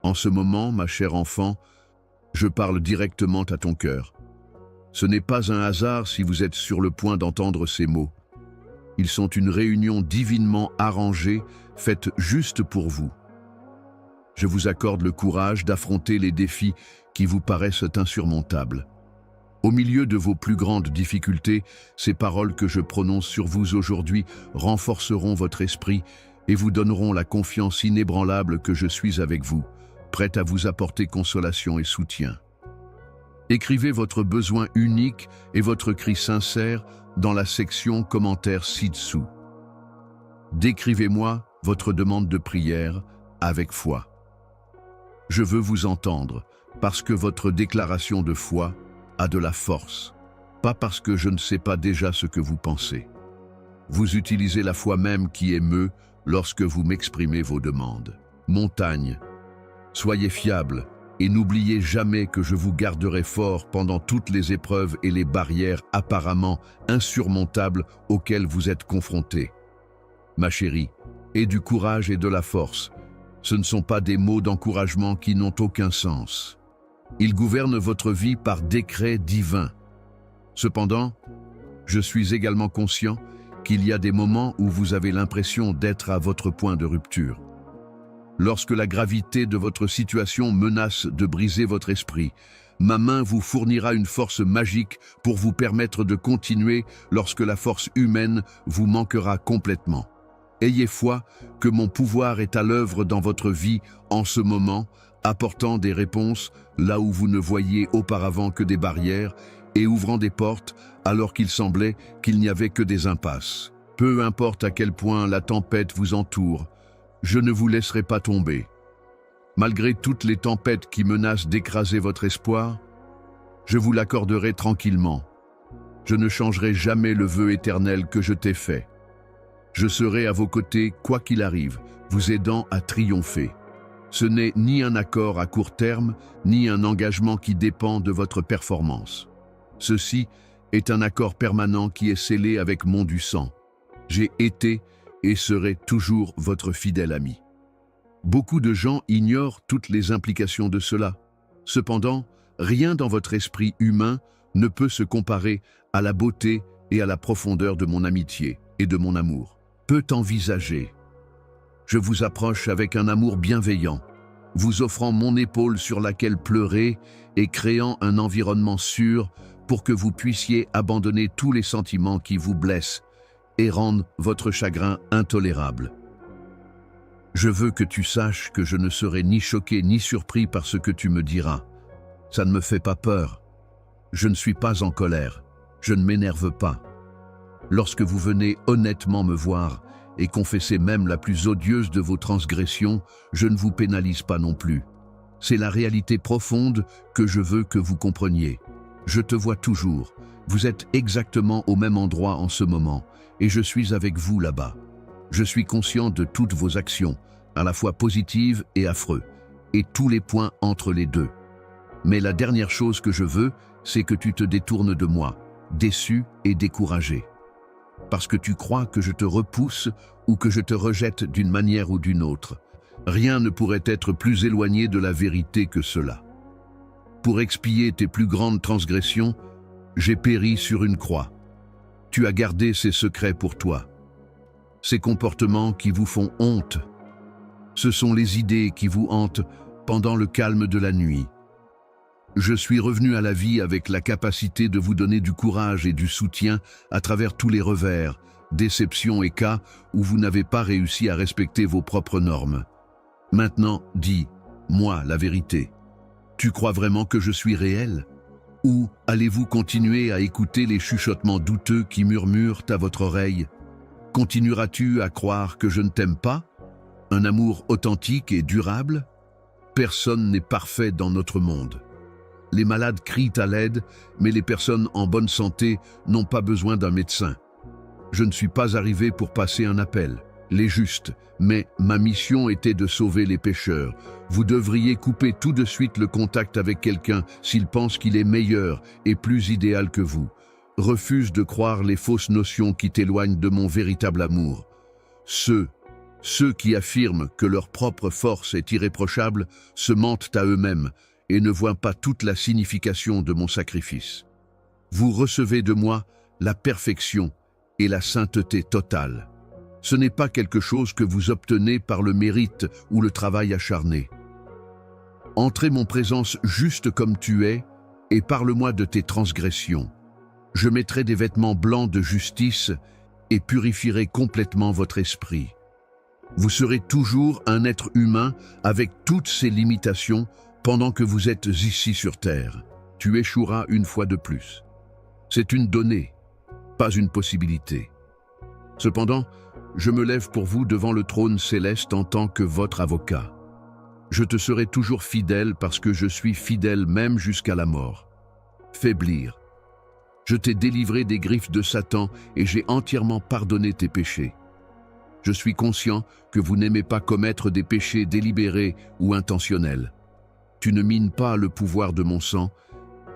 En ce moment, ma chère enfant, je parle directement à ton cœur. Ce n'est pas un hasard si vous êtes sur le point d'entendre ces mots. Ils sont une réunion divinement arrangée, faite juste pour vous. Je vous accorde le courage d'affronter les défis qui vous paraissent insurmontables. Au milieu de vos plus grandes difficultés, ces paroles que je prononce sur vous aujourd'hui renforceront votre esprit et vous donneront la confiance inébranlable que je suis avec vous, prête à vous apporter consolation et soutien. Écrivez votre besoin unique et votre cri sincère dans la section commentaires ci-dessous. Décrivez-moi votre demande de prière avec foi. Je veux vous entendre parce que votre déclaration de foi a de la force, pas parce que je ne sais pas déjà ce que vous pensez. Vous utilisez la foi même qui émeut lorsque vous m'exprimez vos demandes. Montagne, soyez fiable et n'oubliez jamais que je vous garderai fort pendant toutes les épreuves et les barrières apparemment insurmontables auxquelles vous êtes confrontés. Ma chérie, aie du courage et de la force. Ce ne sont pas des mots d'encouragement qui n'ont aucun sens. Ils gouvernent votre vie par décret divin. Cependant, je suis également conscient qu'il y a des moments où vous avez l'impression d'être à votre point de rupture. Lorsque la gravité de votre situation menace de briser votre esprit, ma main vous fournira une force magique pour vous permettre de continuer lorsque la force humaine vous manquera complètement. Ayez foi que mon pouvoir est à l'œuvre dans votre vie en ce moment, apportant des réponses là où vous ne voyiez auparavant que des barrières et ouvrant des portes alors qu'il semblait qu'il n'y avait que des impasses. Peu importe à quel point la tempête vous entoure, je ne vous laisserai pas tomber. Malgré toutes les tempêtes qui menacent d'écraser votre espoir, je vous l'accorderai tranquillement. Je ne changerai jamais le vœu éternel que je t'ai fait. Je serai à vos côtés quoi qu'il arrive, vous aidant à triompher. Ce n'est ni un accord à court terme, ni un engagement qui dépend de votre performance. Ceci est un accord permanent qui est scellé avec mon du sang. J'ai été et serai toujours votre fidèle ami. Beaucoup de gens ignorent toutes les implications de cela. Cependant, rien dans votre esprit humain ne peut se comparer à la beauté et à la profondeur de mon amitié et de mon amour. Peut envisager. Je vous approche avec un amour bienveillant, vous offrant mon épaule sur laquelle pleurer et créant un environnement sûr pour que vous puissiez abandonner tous les sentiments qui vous blessent et rendent votre chagrin intolérable. Je veux que tu saches que je ne serai ni choqué ni surpris par ce que tu me diras. Ça ne me fait pas peur. Je ne suis pas en colère. Je ne m'énerve pas. Lorsque vous venez honnêtement me voir et confessez même la plus odieuse de vos transgressions, je ne vous pénalise pas non plus. C'est la réalité profonde que je veux que vous compreniez. Je te vois toujours. Vous êtes exactement au même endroit en ce moment, et je suis avec vous là-bas. Je suis conscient de toutes vos actions, à la fois positives et affreuses, et tous les points entre les deux. Mais la dernière chose que je veux, c'est que tu te détournes de moi, déçu et découragé. Parce que tu crois que je te repousse ou que je te rejette d'une manière ou d'une autre. Rien ne pourrait être plus éloigné de la vérité que cela. Pour expier tes plus grandes transgressions, j'ai péri sur une croix. Tu as gardé ces secrets pour toi. Ces comportements qui vous font honte, ce sont les idées qui vous hantent pendant le calme de la nuit. Je suis revenu à la vie avec la capacité de vous donner du courage et du soutien à travers tous les revers, déceptions et cas où vous n'avez pas réussi à respecter vos propres normes. Maintenant, dis, moi, la vérité. Tu crois vraiment que je suis réel? Ou allez-vous continuer à écouter les chuchotements douteux qui murmurent à votre oreille? Continueras-tu à croire que je ne t'aime pas? Un amour authentique et durable? Personne n'est parfait dans notre monde. Les malades crient à l'aide, mais les personnes en bonne santé n'ont pas besoin d'un médecin. Je ne suis pas arrivé pour passer un appel, les justes, mais ma mission était de sauver les pécheurs. Vous devriez couper tout de suite le contact avec quelqu'un s'il pense qu'il est meilleur et plus idéal que vous. Refuse de croire les fausses notions qui t'éloignent de mon véritable amour. Ceux Ceux qui affirment que leur propre force est irréprochable se mentent à eux-mêmes et ne voient pas toute la signification de mon sacrifice. Vous recevez de moi la perfection et la sainteté totale. Ce n'est pas quelque chose que vous obtenez par le mérite ou le travail acharné. Entrez mon présence juste comme tu es et parle-moi de tes transgressions. Je mettrai des vêtements blancs de justice et purifierai complètement votre esprit. Vous serez toujours un être humain avec toutes ses limitations pendant que vous êtes ici sur terre. Tu échoueras une fois de plus. C'est une donnée, pas une possibilité. Cependant, je me lève pour vous devant le trône céleste en tant que votre avocat. Je te serai toujours fidèle parce que je suis fidèle même jusqu'à la mort. Faiblir. Je t'ai délivré des griffes de Satan et j'ai entièrement pardonné tes péchés. Je suis conscient que vous n'aimez pas commettre des péchés délibérés ou intentionnels. Tu ne mines pas le pouvoir de mon sang,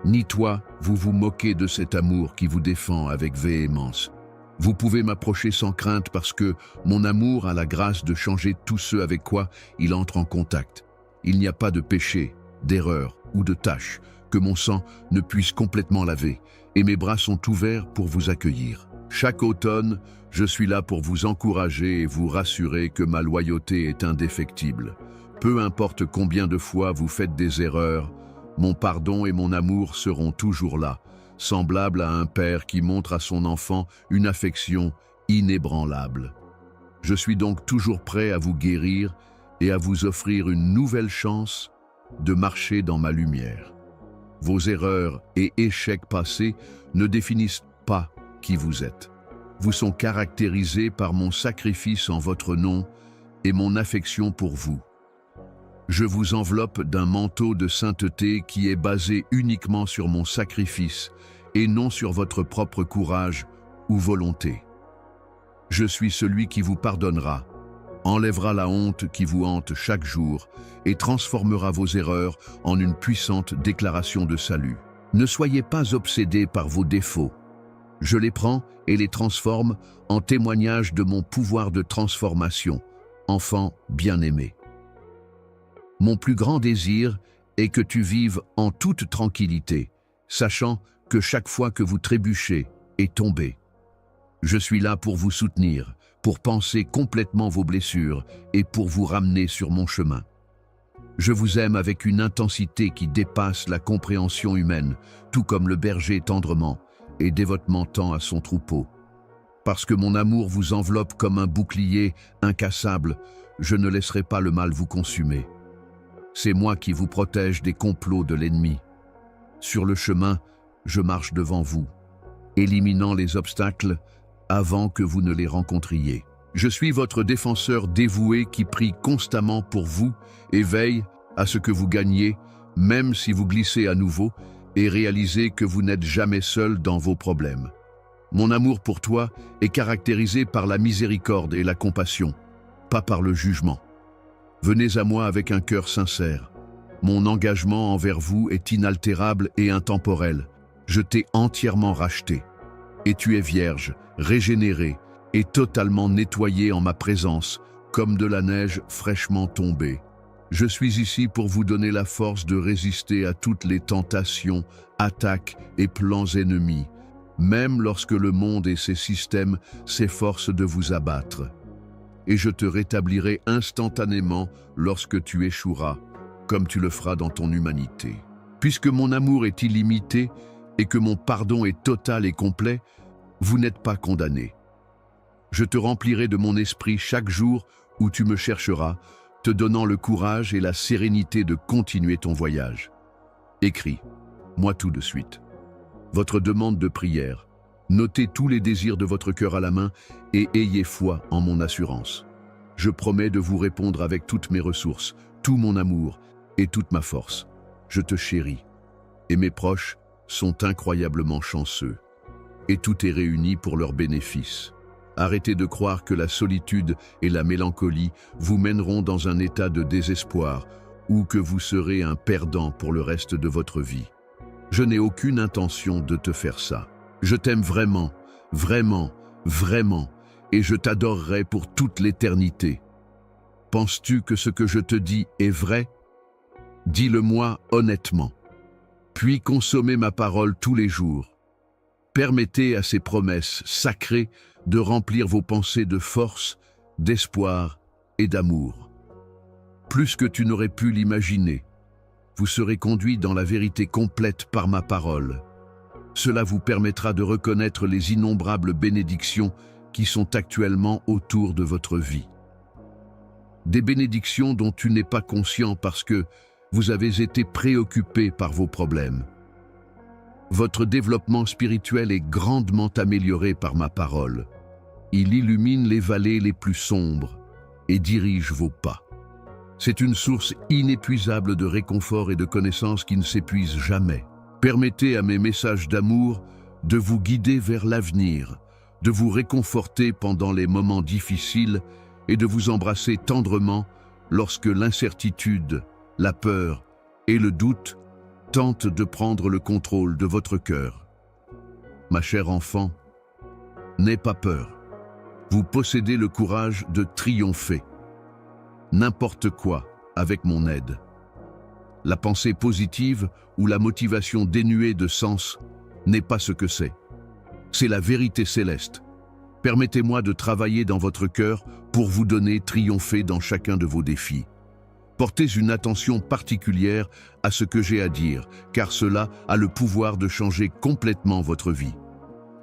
ni toi, vous vous moquez de cet amour qui vous défend avec véhémence. Vous pouvez m'approcher sans crainte parce que mon amour a la grâce de changer tous ceux avec quoi il entre en contact. Il n'y a pas de péché, d'erreur ou de tâche que mon sang ne puisse complètement laver, et mes bras sont ouverts pour vous accueillir. Chaque automne, je suis là pour vous encourager et vous rassurer que ma loyauté est indéfectible. Peu importe combien de fois vous faites des erreurs, mon pardon et mon amour seront toujours là, semblables à un père qui montre à son enfant une affection inébranlable. Je suis donc toujours prêt à vous guérir et à vous offrir une nouvelle chance de marcher dans ma lumière. Vos erreurs et échecs passés ne définissent pas qui vous êtes. Vous sont caractérisés par mon sacrifice en votre nom et mon affection pour vous. Je vous enveloppe d'un manteau de sainteté qui est basé uniquement sur mon sacrifice et non sur votre propre courage ou volonté. Je suis celui qui vous pardonnera, enlèvera la honte qui vous hante chaque jour et transformera vos erreurs en une puissante déclaration de salut. Ne soyez pas obsédés par vos défauts. Je les prends et les transforme en témoignage de mon pouvoir de transformation, enfant bien-aimé. Mon plus grand désir est que tu vives en toute tranquillité, sachant que chaque fois que vous trébuchez et tombez, je suis là pour vous soutenir, pour panser complètement vos blessures et pour vous ramener sur mon chemin. Je vous aime avec une intensité qui dépasse la compréhension humaine, tout comme le berger tendrement et dévotement tend à son troupeau. Parce que mon amour vous enveloppe comme un bouclier incassable, je ne laisserai pas le mal vous consumer. C'est moi qui vous protège des complots de l'ennemi. Sur le chemin, je marche devant vous, éliminant les obstacles avant que vous ne les rencontriez. Je suis votre défenseur dévoué qui prie constamment pour vous et veille à ce que vous gagniez, même si vous glissez à nouveau, et réalisez que vous n'êtes jamais seul dans vos problèmes. Mon amour pour toi est caractérisé par la miséricorde et la compassion, pas par le jugement. Venez à moi avec un cœur sincère. Mon engagement envers vous est inaltérable et intemporel. Je t'ai entièrement racheté. Et tu es vierge, régénérée et totalement nettoyée en ma présence, comme de la neige fraîchement tombée. Je suis ici pour vous donner la force de résister à toutes les tentations, attaques et plans ennemis, même lorsque le monde et ses systèmes s'efforcent de vous abattre. Et je te rétablirai instantanément lorsque tu échoueras, comme tu le feras dans ton humanité. Puisque mon amour est illimité et que mon pardon est total et complet, vous n'êtes pas condamné. Je te remplirai de mon esprit chaque jour où tu me chercheras, te donnant le courage et la sérénité de continuer ton voyage. Écris, moi tout de suite. Votre demande de prière. Notez tous les désirs de votre cœur à la main et ayez foi en mon assurance. Je promets de vous répondre avec toutes mes ressources, tout mon amour et toute ma force. Je te chéris. Et mes proches sont incroyablement chanceux. Et tout est réuni pour leur bénéfice. Arrêtez de croire que la solitude et la mélancolie vous mèneront dans un état de désespoir ou que vous serez un perdant pour le reste de votre vie. Je n'ai aucune intention de te faire ça. Je t'aime vraiment, vraiment, vraiment, et je t'adorerai pour toute l'éternité. Penses-tu que ce que je te dis est vrai? Dis-le-moi honnêtement. Puis consommez ma parole tous les jours. Permettez à ces promesses sacrées de remplir vos pensées de force, d'espoir et d'amour. Plus que tu n'aurais pu l'imaginer, vous serez conduit dans la vérité complète par ma parole. Cela vous permettra de reconnaître les innombrables bénédictions qui sont actuellement autour de votre vie. Des bénédictions dont tu n'es pas conscient parce que vous avez été préoccupé par vos problèmes. Votre développement spirituel est grandement amélioré par ma parole. Il illumine les vallées les plus sombres et dirige vos pas. C'est une source inépuisable de réconfort et de connaissances qui ne s'épuise jamais. Permettez à mes messages d'amour de vous guider vers l'avenir, de vous réconforter pendant les moments difficiles et de vous embrasser tendrement lorsque l'incertitude, la peur et le doute tentent de prendre le contrôle de votre cœur. Ma chère enfant, n'aie pas peur. Vous possédez le courage de triompher. N'importe quoi avec mon aide. La pensée positive ou la motivation dénuée de sens n'est pas ce que c'est. C'est la vérité céleste. Permettez-moi de travailler dans votre cœur pour vous donner triompher dans chacun de vos défis. Portez une attention particulière à ce que j'ai à dire, car cela a le pouvoir de changer complètement votre vie.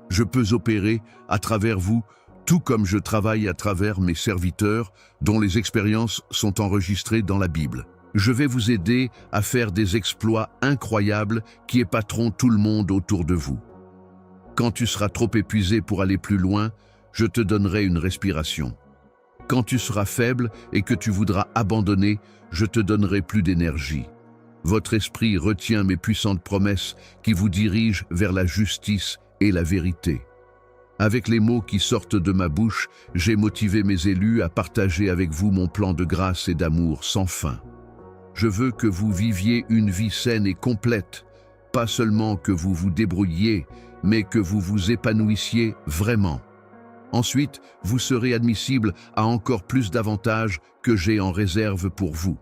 Je peux opérer à travers vous, tout comme je travaille à travers mes serviteurs, dont les expériences sont enregistrées dans la Bible. Je vais vous aider à faire des exploits incroyables qui épateront tout le monde autour de vous. Quand tu seras trop épuisé pour aller plus loin, je te donnerai une respiration. Quand tu seras faible et que tu voudras abandonner, je te donnerai plus d'énergie. Votre esprit retient mes puissantes promesses qui vous dirigent vers la justice et la vérité. Avec les mots qui sortent de ma bouche, j'ai motivé mes élus à partager avec vous mon plan de grâce et d'amour sans fin. Je veux que vous viviez une vie saine et complète, pas seulement que vous vous débrouilliez, mais que vous vous épanouissiez vraiment. Ensuite, vous serez admissible à encore plus d'avantages que j'ai en réserve pour vous.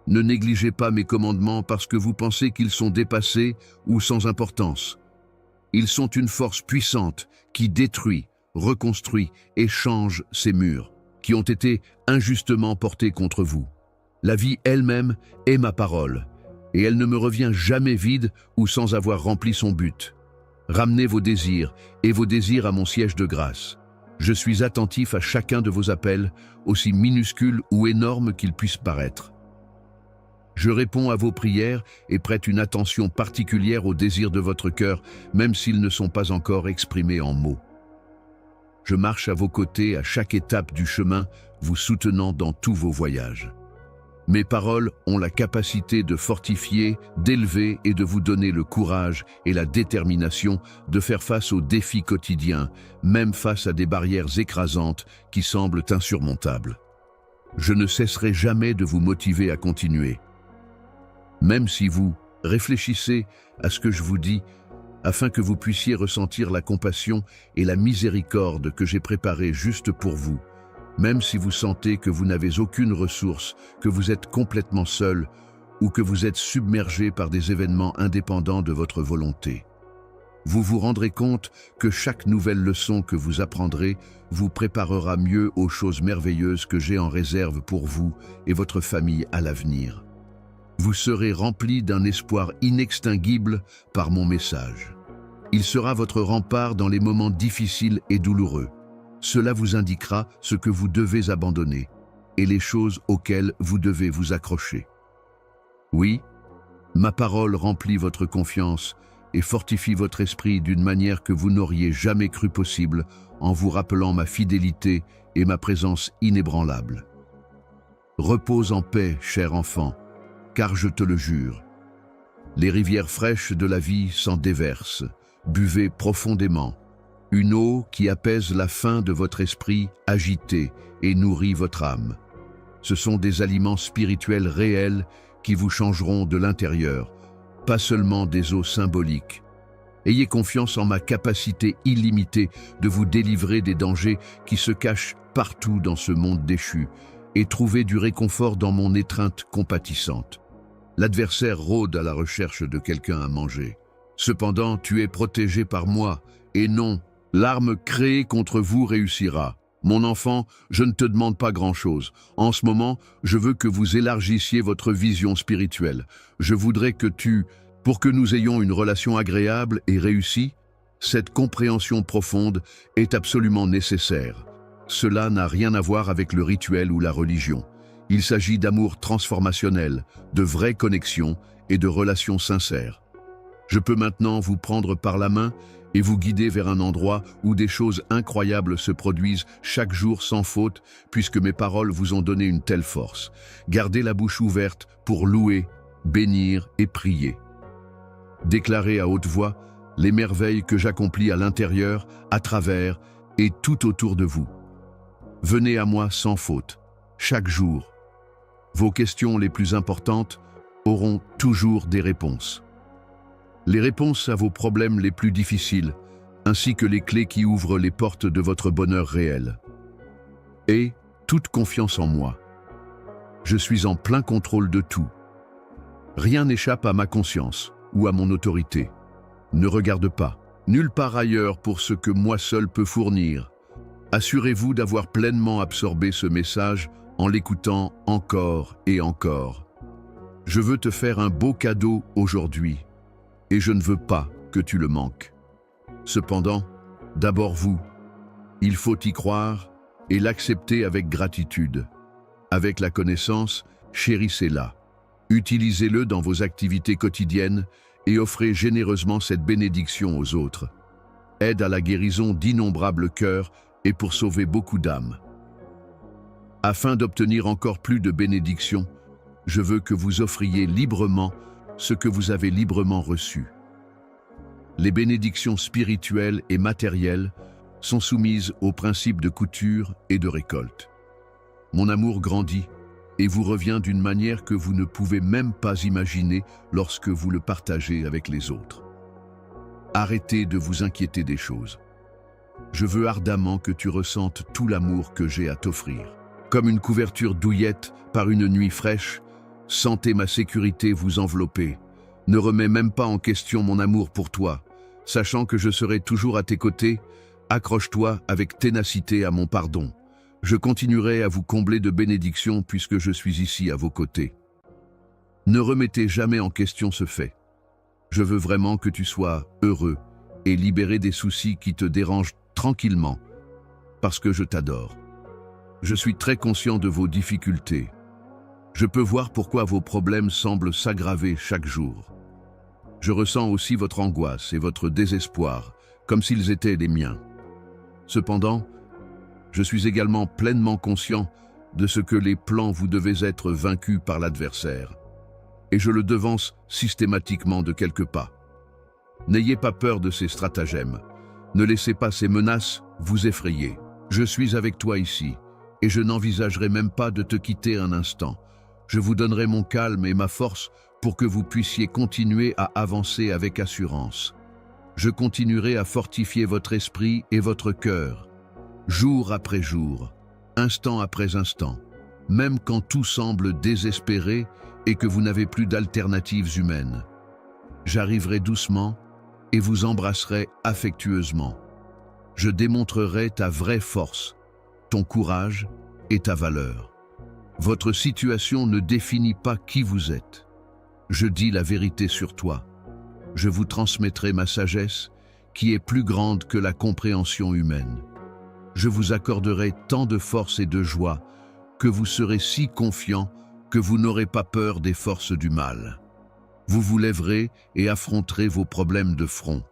Ne négligez pas mes commandements parce que vous pensez qu'ils sont dépassés ou sans importance. Ils sont une force puissante qui détruit, reconstruit et change ces murs qui ont été injustement portés contre vous. La vie elle-même est ma parole, et elle ne me revient jamais vide ou sans avoir rempli son but. Ramenez vos désirs à mon siège de grâce. Je suis attentif à chacun de vos appels, aussi minuscules ou énormes qu'ils puissent paraître. Je réponds à vos prières et prête une attention particulière aux désirs de votre cœur, même s'ils ne sont pas encore exprimés en mots. Je marche à vos côtés à chaque étape du chemin, vous soutenant dans tous vos voyages. Mes paroles ont la capacité de fortifier, d'élever et de vous donner le courage et la détermination de faire face aux défis quotidiens, même face à des barrières écrasantes qui semblent insurmontables. Je ne cesserai jamais de vous motiver à continuer. Même si vous réfléchissez à ce que je vous dis, afin que vous puissiez ressentir la compassion et la miséricorde que j'ai préparées juste pour vous, même si vous sentez que vous n'avez aucune ressource, que vous êtes complètement seul ou que vous êtes submergé par des événements indépendants de votre volonté. Vous vous rendrez compte que chaque nouvelle leçon que vous apprendrez vous préparera mieux aux choses merveilleuses que j'ai en réserve pour vous et votre famille à l'avenir. Vous serez rempli d'un espoir inextinguible par mon message. Il sera votre rempart dans les moments difficiles et douloureux. Cela vous indiquera ce que vous devez abandonner et les choses auxquelles vous devez vous accrocher. Oui, ma parole remplit votre confiance et fortifie votre esprit d'une manière que vous n'auriez jamais cru possible en vous rappelant ma fidélité et ma présence inébranlable. Repose en paix, cher enfant, car je te le jure. Les rivières fraîches de la vie s'en déversent, buvez profondément. Une eau qui apaise la faim de votre esprit agité et nourrit votre âme. Ce sont des aliments spirituels réels qui vous changeront de l'intérieur, pas seulement des eaux symboliques. Ayez confiance en ma capacité illimitée de vous délivrer des dangers qui se cachent partout dans ce monde déchu et trouver du réconfort dans mon étreinte compatissante. L'adversaire rôde à la recherche de quelqu'un à manger. Cependant, tu es protégé par moi, et non, l'arme créée contre vous réussira. Mon enfant, je ne te demande pas grand-chose. En ce moment, je veux que vous élargissiez votre vision spirituelle. Je voudrais pour que nous ayons une relation agréable et réussie, cette compréhension profonde est absolument nécessaire. Cela n'a rien à voir avec le rituel ou la religion. Il s'agit d'amour transformationnel, de vraies connexions et de relations sincères. Je peux maintenant vous prendre par la main et vous guider vers un endroit où des choses incroyables se produisent chaque jour sans faute, puisque mes paroles vous ont donné une telle force. Gardez la bouche ouverte pour louer, bénir et prier. Déclarez à haute voix les merveilles que j'accomplis à l'intérieur, à travers et tout autour de vous. Venez à moi sans faute, chaque jour. Vos questions les plus importantes auront toujours des réponses. Les réponses à vos problèmes les plus difficiles, ainsi que les clés qui ouvrent les portes de votre bonheur réel. Et toute confiance en moi. Je suis en plein contrôle de tout. Rien n'échappe à ma conscience ou à mon autorité. Ne regarde pas, nulle part ailleurs pour ce que moi seul peux fournir. Assurez-vous d'avoir pleinement absorbé ce message en l'écoutant encore et encore. Je veux te faire un beau cadeau aujourd'hui, et je ne veux pas que tu le manques. Cependant, d'abord vous, il faut y croire et l'accepter avec gratitude. Avec la connaissance, chérissez-la. Utilisez-le dans vos activités quotidiennes et offrez généreusement cette bénédiction aux autres. Aide à la guérison d'innombrables cœurs et pour sauver beaucoup d'âmes. Afin d'obtenir encore plus de bénédictions, je veux que vous offriez librement ce que vous avez librement reçu. Les bénédictions spirituelles et matérielles sont soumises aux principes de couture et de récolte. Mon amour grandit et vous revient d'une manière que vous ne pouvez même pas imaginer lorsque vous le partagez avec les autres. Arrêtez de vous inquiéter des choses. Je veux ardemment que tu ressentes tout l'amour que j'ai à t'offrir. Comme une couverture douillette par une nuit fraîche, sentez ma sécurité vous envelopper. Ne remets même pas en question mon amour pour toi. Sachant que je serai toujours à tes côtés, accroche-toi avec ténacité à mon pardon. Je continuerai à vous combler de bénédictions puisque je suis ici à vos côtés. Ne remettez jamais en question ce fait. Je veux vraiment que tu sois heureux et libéré des soucis qui te dérangent tranquillement, parce que je t'adore. Je suis très conscient de vos difficultés. Je peux voir pourquoi vos problèmes semblent s'aggraver chaque jour. Je ressens aussi votre angoisse et votre désespoir, comme s'ils étaient les miens. Cependant, je suis également pleinement conscient de ce que les plans vous devez être vaincus par l'adversaire, et je le devance systématiquement de quelques pas. N'ayez pas peur de ces stratagèmes. Ne laissez pas ces menaces vous effrayer. Je suis avec toi ici, et je n'envisagerai même pas de te quitter un instant. Je vous donnerai mon calme et ma force pour que vous puissiez continuer à avancer avec assurance. Je continuerai à fortifier votre esprit et votre cœur, jour après jour, instant après instant, même quand tout semble désespéré et que vous n'avez plus d'alternatives humaines. J'arriverai doucement et vous embrasserai affectueusement. Je démontrerai ta vraie force, ton courage et ta valeur. Votre situation ne définit pas qui vous êtes. Je dis la vérité sur toi. Je vous transmettrai ma sagesse, qui est plus grande que la compréhension humaine. Je vous accorderai tant de force et de joie que vous serez si confiant que vous n'aurez pas peur des forces du mal. Vous vous lèverez et affronterez vos problèmes de front.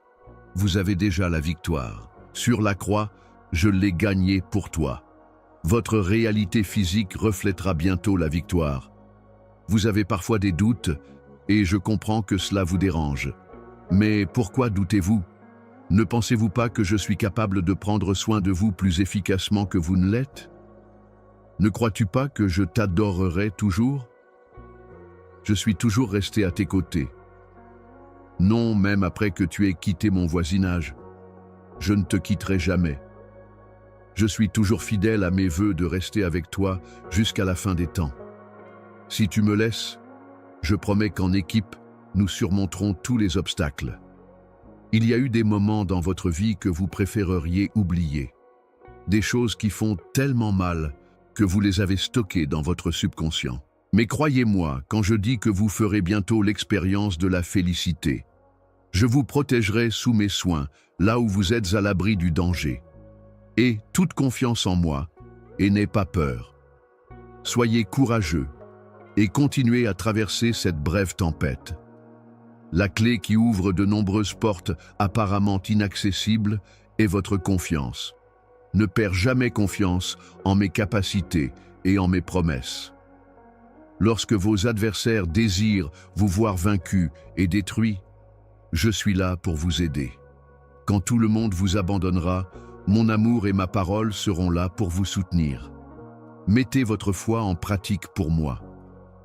Vous avez déjà la victoire. Sur la croix, je l'ai gagnée pour toi. Votre réalité physique reflètera bientôt la victoire. Vous avez parfois des doutes, et je comprends que cela vous dérange. Mais pourquoi doutez-vous? Ne pensez-vous pas que je suis capable de prendre soin de vous plus efficacement que vous ne l'êtes? Ne crois-tu pas que je t'adorerai toujours? Je suis toujours resté à tes côtés. Non, même après que tu aies quitté mon voisinage. Je ne te quitterai jamais. Je suis toujours fidèle à mes vœux de rester avec toi jusqu'à la fin des temps. Si tu me laisses, je promets qu'en équipe, nous surmonterons tous les obstacles. Il y a eu des moments dans votre vie que vous préféreriez oublier. Des choses qui font tellement mal que vous les avez stockées dans votre subconscient. Mais croyez-moi quand je dis que vous ferez bientôt l'expérience de la félicité. Je vous protégerai sous mes soins, là où vous êtes à l'abri du danger. Et toute confiance en moi, et n'aie pas peur. Soyez courageux et continuez à traverser cette brève tempête. La clé qui ouvre de nombreuses portes apparemment inaccessibles est votre confiance. Ne perds jamais confiance en mes capacités et en mes promesses. Lorsque vos adversaires désirent vous voir vaincu et détruit, je suis là pour vous aider. Quand tout le monde vous abandonnera, mon amour et ma parole seront là pour vous soutenir. Mettez votre foi en pratique pour moi.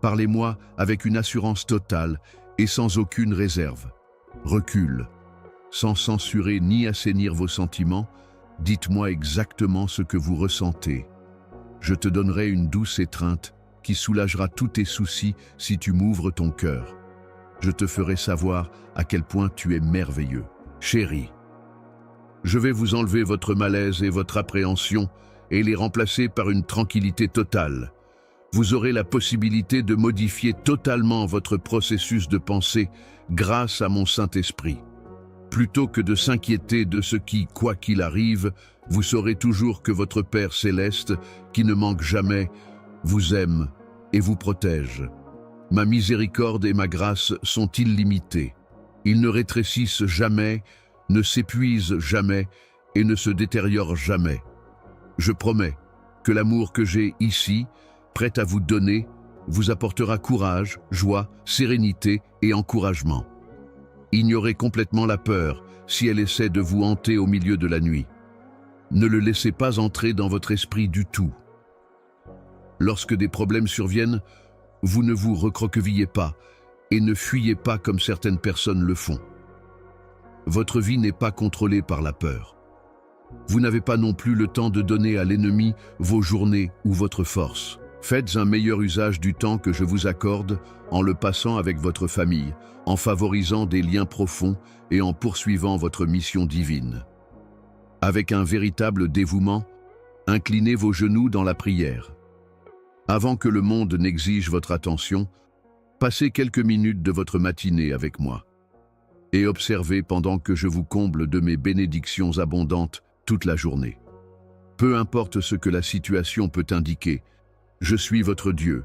Parlez-moi avec une assurance totale et sans aucune réserve. Recule. Sans censurer ni assainir vos sentiments, dites-moi exactement ce que vous ressentez. Je te donnerai une douce étreinte qui soulagera tous tes soucis si tu m'ouvres ton cœur. Je te ferai savoir à quel point tu es merveilleux. Chérie, je vais vous enlever votre malaise et votre appréhension et les remplacer par une tranquillité totale. Vous aurez la possibilité de modifier totalement votre processus de pensée grâce à mon Saint-Esprit. Plutôt que de s'inquiéter de ce qui, quoi qu'il arrive, vous saurez toujours que votre Père céleste, qui ne manque jamais, vous aime et vous protège. Ma miséricorde et ma grâce sont illimitées. Ils ne rétrécissent jamais, ne s'épuisent jamais et ne se détériorent jamais. Je promets que l'amour que j'ai ici, prêt à vous donner, vous apportera courage, joie, sérénité et encouragement. Ignorez complètement la peur si elle essaie de vous hanter au milieu de la nuit. Ne le laissez pas entrer dans votre esprit du tout. Lorsque des problèmes surviennent, vous ne vous recroquevillez pas et ne fuyez pas comme certaines personnes le font. Votre vie n'est pas contrôlée par la peur. Vous n'avez pas non plus le temps de donner à l'ennemi vos journées ou votre force. Faites un meilleur usage du temps que je vous accorde en le passant avec votre famille, en favorisant des liens profonds et en poursuivant votre mission divine. Avec un véritable dévouement, inclinez vos genoux dans la prière. Avant que le monde n'exige votre attention, passez quelques minutes de votre matinée avec moi et observez pendant que je vous comble de mes bénédictions abondantes toute la journée. Peu importe ce que la situation peut indiquer, je suis votre Dieu,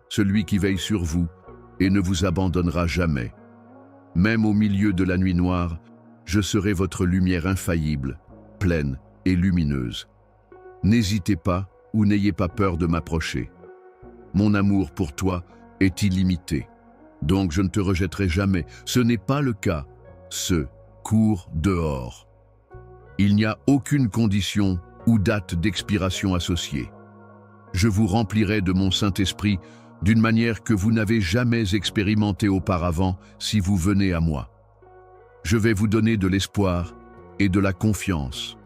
celui qui veille sur vous et ne vous abandonnera jamais. Même au milieu de la nuit noire, je serai votre lumière infaillible, pleine et lumineuse. N'hésitez pas ou n'ayez pas peur de m'approcher. Mon amour pour toi est illimité, donc je ne te rejetterai jamais. Ce n'est pas le cas. Cours dehors. Il n'y a aucune condition ou date d'expiration associée. Je vous remplirai de mon Saint-Esprit d'une manière que vous n'avez jamais expérimentée auparavant si vous venez à moi. Je vais vous donner de l'espoir et de la confiance.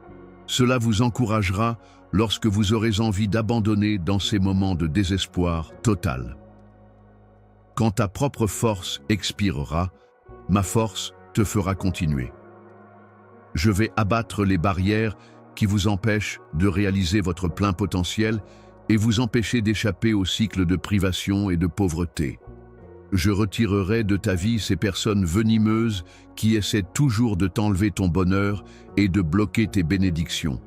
Cela vous encouragera lorsque vous aurez envie d'abandonner dans ces moments de désespoir total. Quand ta propre force expirera, ma force te fera continuer. Je vais abattre les barrières qui vous empêchent de réaliser votre plein potentiel et vous empêcher d'échapper au cycle de privation et de pauvreté. Je retirerai de ta vie ces personnes venimeuses qui essaient toujours de t'enlever ton bonheur et de bloquer tes bénédictions.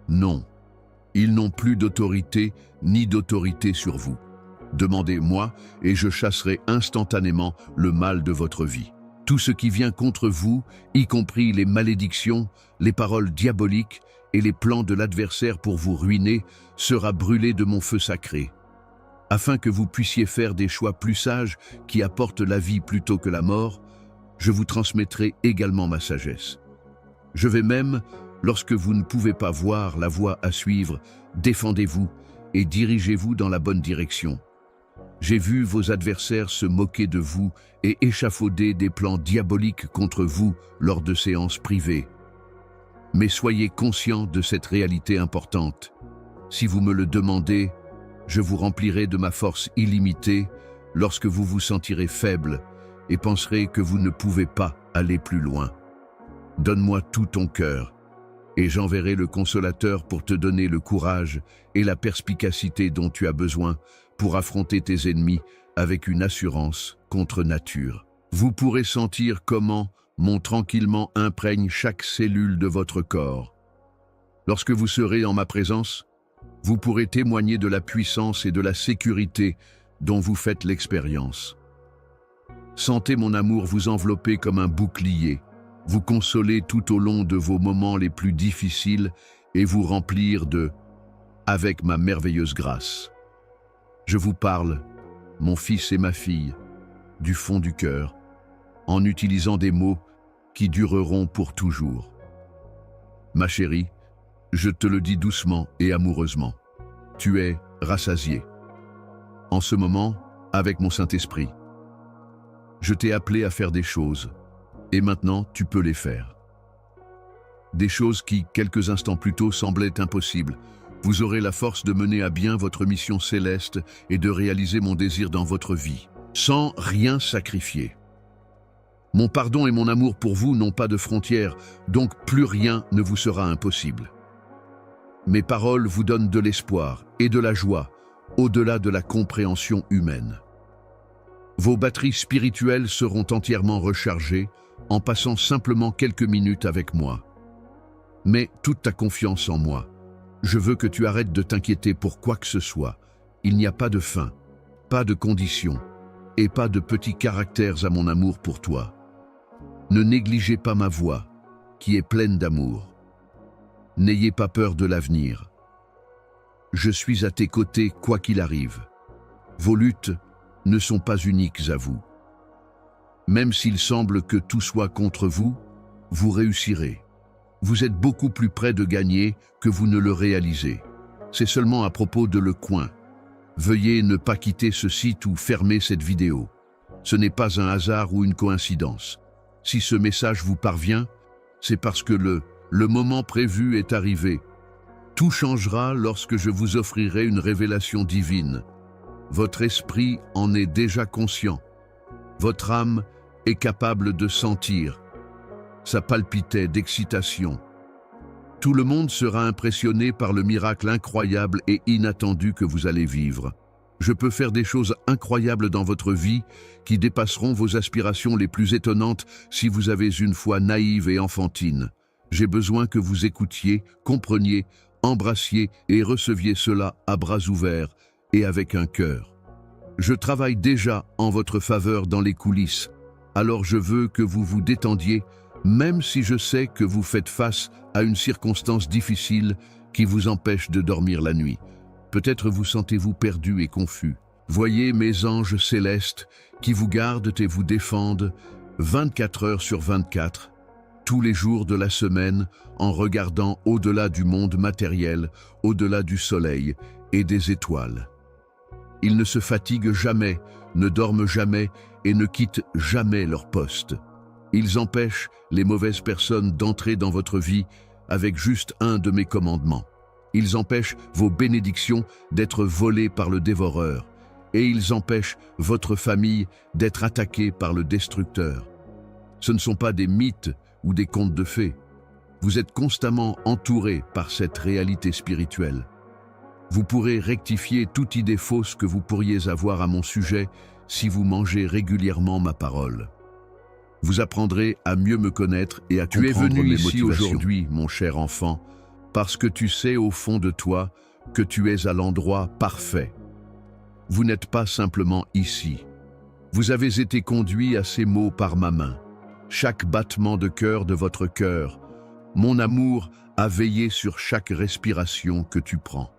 Non, ils n'ont plus d'autorité ni d'autorité sur vous. Demandez-moi et je chasserai instantanément le mal de votre vie. Tout ce qui vient contre vous, y compris les malédictions, les paroles diaboliques et les plans de l'adversaire pour vous ruiner, sera brûlé de mon feu sacré. Afin que vous puissiez faire des choix plus sages qui apportent la vie plutôt que la mort, je vous transmettrai également ma sagesse. Je vais même, lorsque vous ne pouvez pas voir la voie à suivre, défendez-vous et dirigez-vous dans la bonne direction. J'ai vu vos adversaires se moquer de vous et échafauder des plans diaboliques contre vous lors de séances privées. Mais soyez conscient de cette réalité importante. Si vous me le demandez, je vous remplirai de ma force illimitée lorsque vous vous sentirez faible et penserez que vous ne pouvez pas aller plus loin. Donne-moi tout ton cœur, et j'enverrai le consolateur pour te donner le courage et la perspicacité dont tu as besoin pour affronter tes ennemis avec une assurance contre nature. Vous pourrez sentir comment mon tranquillement imprègne chaque cellule de votre corps. Lorsque vous serez en ma présence, vous pourrez témoigner de la puissance et de la sécurité dont vous faites l'expérience. Sentez mon amour vous envelopper comme un bouclier, vous consoler tout au long de vos moments les plus difficiles et vous remplir avec ma merveilleuse grâce. Je vous parle, mon fils et ma fille, du fond du cœur, en utilisant des mots qui dureront pour toujours. Ma chérie, je te le dis doucement et amoureusement, tu es rassasiée. En ce moment, avec mon Saint-Esprit, je t'ai appelé à faire des choses, et maintenant tu peux les faire. Des choses qui, quelques instants plus tôt, semblaient impossibles. Vous aurez la force de mener à bien votre mission céleste et de réaliser mon désir dans votre vie, sans rien sacrifier. Mon pardon et mon amour pour vous n'ont pas de frontières, donc plus rien ne vous sera impossible. Mes paroles vous donnent de l'espoir et de la joie, au-delà de la compréhension humaine. Vos batteries spirituelles seront entièrement rechargées en passant simplement quelques minutes avec moi. Mets toute ta confiance en moi. Je veux que tu arrêtes de t'inquiéter pour quoi que ce soit. Il n'y a pas de fin, pas de conditions et pas de petits caractères à mon amour pour toi. Ne négligez pas ma voix, qui est pleine d'amour. N'ayez pas peur de l'avenir. Je suis à tes côtés quoi qu'il arrive. Vos luttes ne sont pas uniques à vous. Même s'il semble que tout soit contre vous, vous réussirez. Vous êtes beaucoup plus près de gagner que vous ne le réalisez. C'est seulement à propos de Le Coin. Veuillez ne pas quitter ce site ou fermer cette vidéo. Ce n'est pas un hasard ou une coïncidence. Si ce message vous parvient, c'est parce que le moment prévu est arrivé. Tout changera lorsque je vous offrirai une révélation divine. Votre esprit en est déjà conscient. Votre âme est capable de sentir. Ça palpitait d'excitation. Tout le monde sera impressionné par le miracle incroyable et inattendu que vous allez vivre. Je peux faire des choses incroyables dans votre vie qui dépasseront vos aspirations les plus étonnantes si vous avez une foi naïve et enfantine. J'ai besoin que vous écoutiez, compreniez, embrassiez et receviez cela à bras ouverts et avec un cœur. Je travaille déjà en votre faveur dans les coulisses, alors je veux que vous vous détendiez, même si je sais que vous faites face à une circonstance difficile qui vous empêche de dormir la nuit. Peut-être vous sentez-vous perdu et confus. Voyez mes anges célestes qui vous gardent et vous défendent 24 heures sur 24, tous les jours de la semaine, en regardant au-delà du monde matériel, au-delà du soleil et des étoiles. Ils ne se fatiguent jamais, ne dorment jamais et ne quittent jamais leur poste. Ils empêchent les mauvaises personnes d'entrer dans votre vie avec juste un de mes commandements. Ils empêchent vos bénédictions d'être volées par le dévoreur, et ils empêchent votre famille d'être attaquée par le destructeur. Ce ne sont pas des mythes ou des contes de fées. Vous êtes constamment entouré par cette réalité spirituelle. Vous pourrez rectifier toute idée fausse que vous pourriez avoir à mon sujet si vous mangez régulièrement ma parole. Vous apprendrez à mieux me connaître et à comprendre mes motivations. Tu es venu ici aujourd'hui, mon cher enfant, parce que tu sais au fond de toi que tu es à l'endroit parfait. Vous n'êtes pas simplement ici. Vous avez été conduit à ces mots par ma main. Chaque battement de cœur de votre cœur, mon amour a veillé sur chaque respiration que tu prends.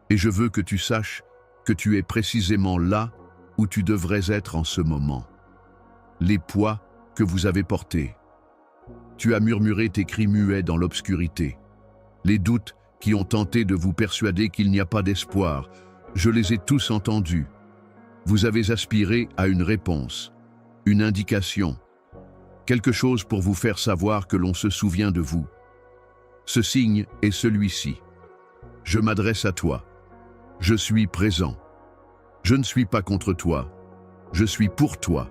Et je veux que tu saches que tu es précisément là où tu devrais être en ce moment. Les poids que vous avez portés. Tu as murmuré tes cris muets dans l'obscurité. Les doutes qui ont tenté de vous persuader qu'il n'y a pas d'espoir, je les ai tous entendus. Vous avez aspiré à une réponse, une indication, quelque chose pour vous faire savoir que l'on se souvient de vous. Ce signe est celui-ci. Je m'adresse à toi. Je suis présent. Je ne suis pas contre toi. Je suis pour toi.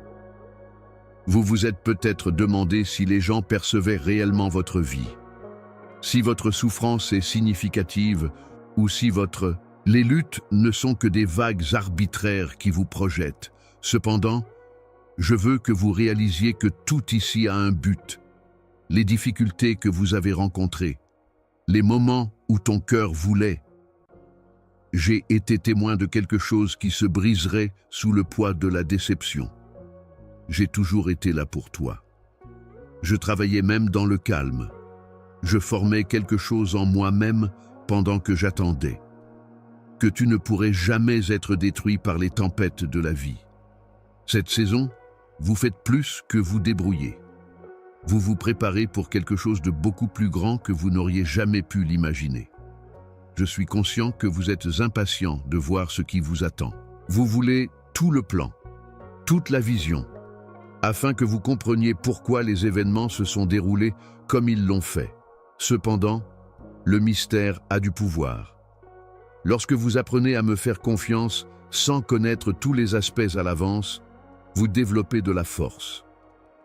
Vous vous êtes peut-être demandé si les gens percevaient réellement votre vie, si votre souffrance est significative ou si Les luttes ne sont que des vagues arbitraires qui vous projettent. Cependant, je veux que vous réalisiez que tout ici a un but. Les difficultés que vous avez rencontrées, les moments où ton cœur voulait. J'ai été témoin de quelque chose qui se briserait sous le poids de la déception. J'ai toujours été là pour toi. Je travaillais même dans le calme. Je formais quelque chose en moi-même pendant que j'attendais. Que tu ne pourrais jamais être détruit par les tempêtes de la vie. Cette saison, vous faites plus que vous débrouiller. Vous vous préparez pour quelque chose de beaucoup plus grand que vous n'auriez jamais pu l'imaginer. Je suis conscient que vous êtes impatient de voir ce qui vous attend. Vous voulez tout le plan, toute la vision, afin que vous compreniez pourquoi les événements se sont déroulés comme ils l'ont fait. Cependant, le mystère a du pouvoir. Lorsque vous apprenez à me faire confiance sans connaître tous les aspects à l'avance, vous développez de la force.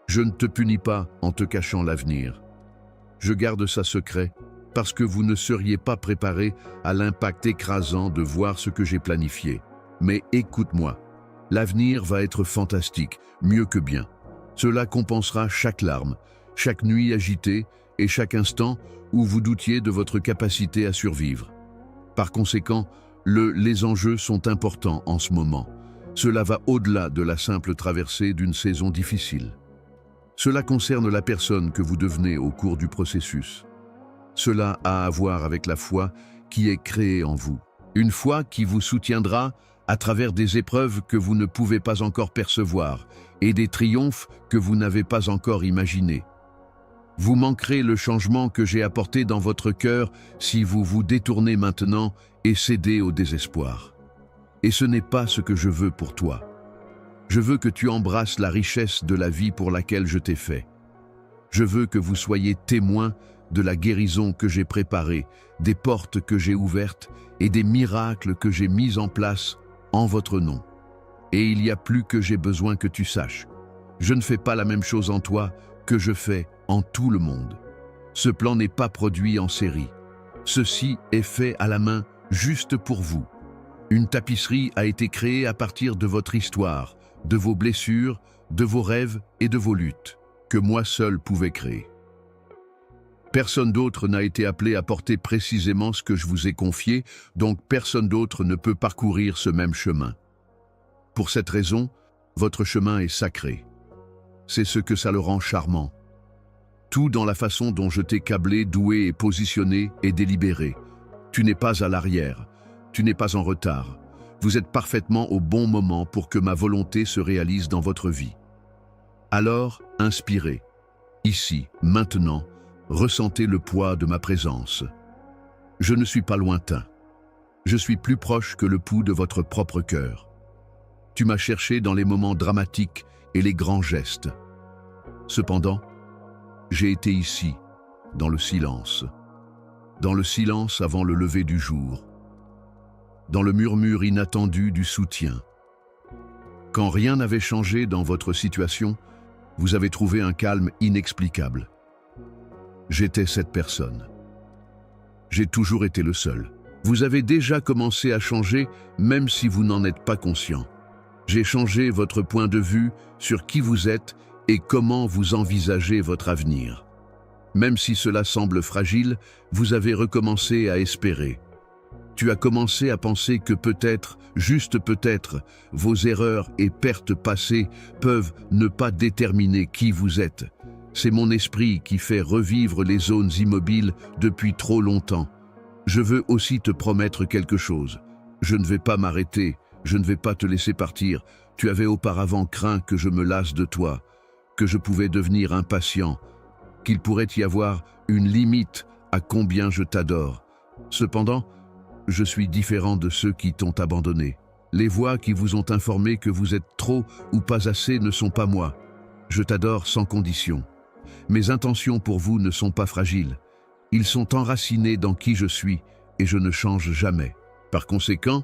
Je ne te punis pas en te cachant l'avenir. Je garde ça secret parce que vous ne seriez pas préparé à l'impact écrasant de voir ce que j'ai planifié. Mais écoute-moi, l'avenir va être fantastique, mieux que bien. Cela compensera chaque larme, chaque nuit agitée et chaque instant où vous doutiez de votre capacité à survivre. Par conséquent, les enjeux sont importants en ce moment. Cela va au-delà de la simple traversée d'une saison difficile. Cela concerne la personne que vous devenez au cours du processus. Cela a à voir avec la foi qui est créée en vous. Une foi qui vous soutiendra à travers des épreuves que vous ne pouvez pas encore percevoir et des triomphes que vous n'avez pas encore imaginés. Vous manquerez le changement que j'ai apporté dans votre cœur si vous vous détournez maintenant et cédez au désespoir. Et ce n'est pas ce que je veux pour toi. Je veux que tu embrasses la richesse de la vie pour laquelle je t'ai fait. Je veux que vous soyez témoins de la guérison que j'ai préparée, des portes que j'ai ouvertes et des miracles que j'ai mis en place en votre nom. Et il y a plus que j'ai besoin que tu saches. Je ne fais pas la même chose en toi que je fais en tout le monde. Ce plan n'est pas produit en série. Ceci est fait à la main juste pour vous. Une tapisserie a été créée à partir de votre histoire, de vos blessures, de vos rêves et de vos luttes, que moi seul pouvais créer. Personne d'autre n'a été appelé à porter précisément ce que je vous ai confié, donc personne d'autre ne peut parcourir ce même chemin. Pour cette raison, votre chemin est sacré. C'est ce que ça le rend charmant. Tout dans la façon dont je t'ai câblé, doué et positionné est délibéré. Tu n'es pas à l'arrière, tu n'es pas en retard. Vous êtes parfaitement au bon moment pour que ma volonté se réalise dans votre vie. Alors, inspirez. Ici, maintenant, ressentez le poids de ma présence. Je ne suis pas lointain. Je suis plus proche que le pouls de votre propre cœur. Tu m'as cherché dans les moments dramatiques et les grands gestes. Cependant, j'ai été ici, dans le silence avant le lever du jour, dans le murmure inattendu du soutien. Quand rien n'avait changé dans votre situation, vous avez trouvé un calme inexplicable. J'étais cette personne. J'ai toujours été le seul. Vous avez déjà commencé à changer, même si vous n'en êtes pas conscient. J'ai changé votre point de vue sur qui vous êtes et comment vous envisagez votre avenir. Même si cela semble fragile, vous avez recommencé à espérer. Tu as commencé à penser que peut-être, juste peut-être, vos erreurs et pertes passées peuvent ne pas déterminer qui vous êtes. C'est mon esprit qui fait revivre les zones immobiles depuis trop longtemps. Je veux aussi te promettre quelque chose. Je ne vais pas m'arrêter, je ne vais pas te laisser partir. Tu avais auparavant craint que je me lasse de toi, que je pouvais devenir impatient, qu'il pourrait y avoir une limite à combien je t'adore. Cependant, je suis différent de ceux qui t'ont abandonné. Les voix qui vous ont informé que vous êtes trop ou pas assez ne sont pas moi. Je t'adore sans condition. Mes intentions pour vous ne sont pas fragiles. Ils sont enracinés dans qui je suis et je ne change jamais. Par conséquent,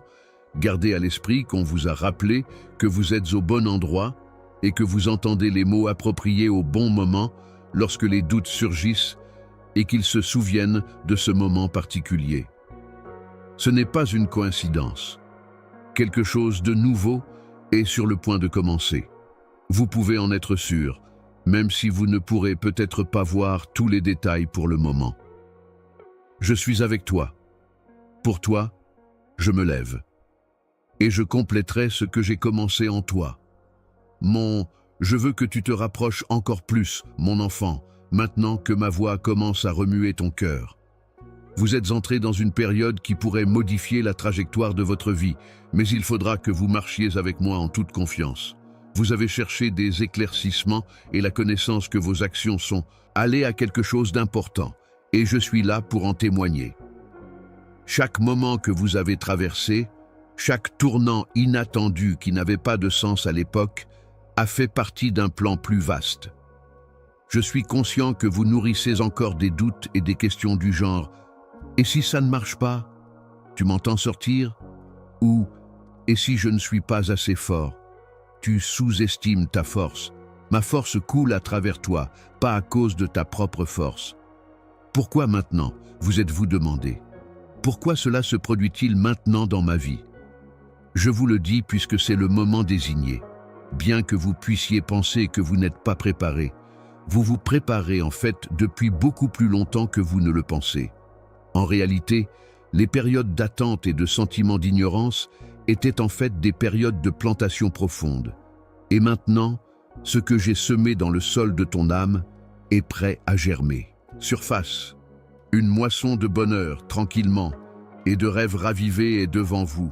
gardez à l'esprit qu'on vous a rappelé que vous êtes au bon endroit et que vous entendez les mots appropriés au bon moment lorsque les doutes surgissent et qu'ils se souviennent de ce moment particulier. Ce n'est pas une coïncidence. Quelque chose de nouveau est sur le point de commencer. Vous pouvez en être sûr, même si vous ne pourrez peut-être pas voir tous les détails pour le moment. Je suis avec toi. Pour toi, je me lève. Et je compléterai ce que j'ai commencé en toi. Je veux que tu te rapproches encore plus, mon enfant, maintenant que ma voix commence à remuer ton cœur. Vous êtes entré dans une période qui pourrait modifier la trajectoire de votre vie, mais il faudra que vous marchiez avec moi en toute confiance. Vous avez cherché des éclaircissements et la connaissance que vos actions sont allées à quelque chose d'important, et je suis là pour en témoigner. Chaque moment que vous avez traversé, chaque tournant inattendu qui n'avait pas de sens à l'époque, a fait partie d'un plan plus vaste. Je suis conscient que vous nourrissez encore des doutes et des questions du genre « Et si ça ne marche pas? Tu m'entends sortir ?» ou « Et si je ne suis pas assez fort ?» Tu sous-estimes ta force. Ma force coule à travers toi, pas à cause de ta propre force. Pourquoi maintenant, vous êtes-vous demandé? Pourquoi cela se produit-il maintenant dans ma vie? Je vous le dis puisque c'est le moment désigné. Bien que vous puissiez penser que vous n'êtes pas préparé, vous vous préparez en fait depuis beaucoup plus longtemps que vous ne le pensez. En réalité, les périodes d'attente et de sentiment d'ignorance étaient en fait des périodes de plantation profonde. Et maintenant, ce que j'ai semé dans le sol de ton âme est prêt à germer. Surface, une moisson de bonheur, tranquillement, et de rêves ravivés est devant vous.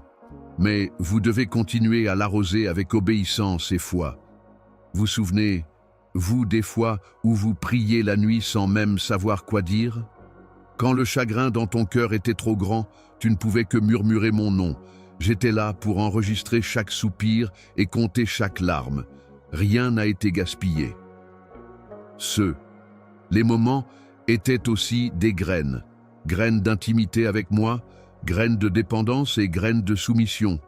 Mais vous devez continuer à l'arroser avec obéissance et foi. Vous souvenez, vous, des fois où vous priez la nuit sans même savoir quoi dire? Quand le chagrin dans ton cœur était trop grand, tu ne pouvais que murmurer mon nom. J'étais là pour enregistrer chaque soupir et compter chaque larme. Rien n'a été gaspillé. Les moments étaient aussi des graines. Graines d'intimité avec moi, graines de dépendance et graines de soumission.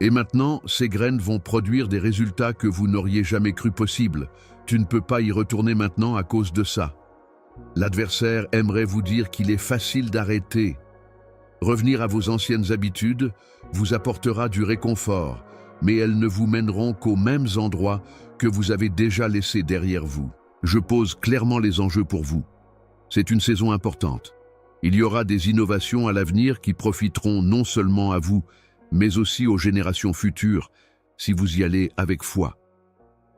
Et maintenant, ces graines vont produire des résultats que vous n'auriez jamais cru possibles. Tu ne peux pas y retourner maintenant à cause de ça. L'adversaire aimerait vous dire qu'il est facile d'arrêter. Revenir à vos anciennes habitudes vous apportera du réconfort, mais elles ne vous mèneront qu'aux mêmes endroits que vous avez déjà laissés derrière vous. Je pose clairement les enjeux pour vous. C'est une saison importante. Il y aura des innovations à l'avenir qui profiteront non seulement à vous, mais aussi aux générations futures, si vous y allez avec foi.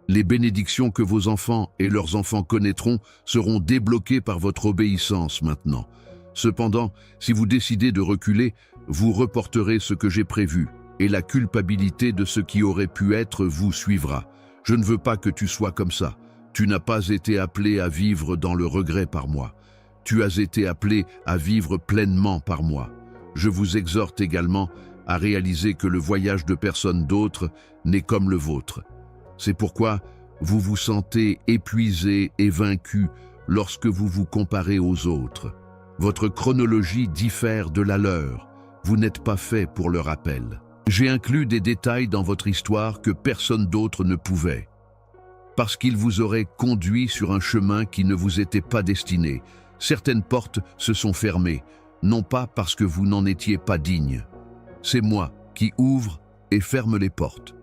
Les bénédictions que vos enfants et leurs enfants connaîtront seront débloquées par votre obéissance maintenant. Cependant, si vous décidez de reculer, vous reporterez ce que j'ai prévu, et la culpabilité de ce qui aurait pu être vous suivra. Je ne veux pas que tu sois comme ça. Tu n'as pas été appelé à vivre dans le regret par moi. Tu as été appelé à vivre pleinement par moi. Je vous exhorte également à réaliser que le voyage de personne d'autre n'est comme le vôtre. C'est pourquoi vous vous sentez épuisé et vaincu lorsque vous vous comparez aux autres. Votre chronologie diffère de la leur. Vous n'êtes pas fait pour le rappel. J'ai inclus des détails dans votre histoire que personne d'autre ne pouvait. Parce qu'il vous aurait conduit sur un chemin qui ne vous était pas destiné. Certaines portes se sont fermées, non pas parce que vous n'en étiez pas digne. C'est moi qui ouvre et ferme les portes.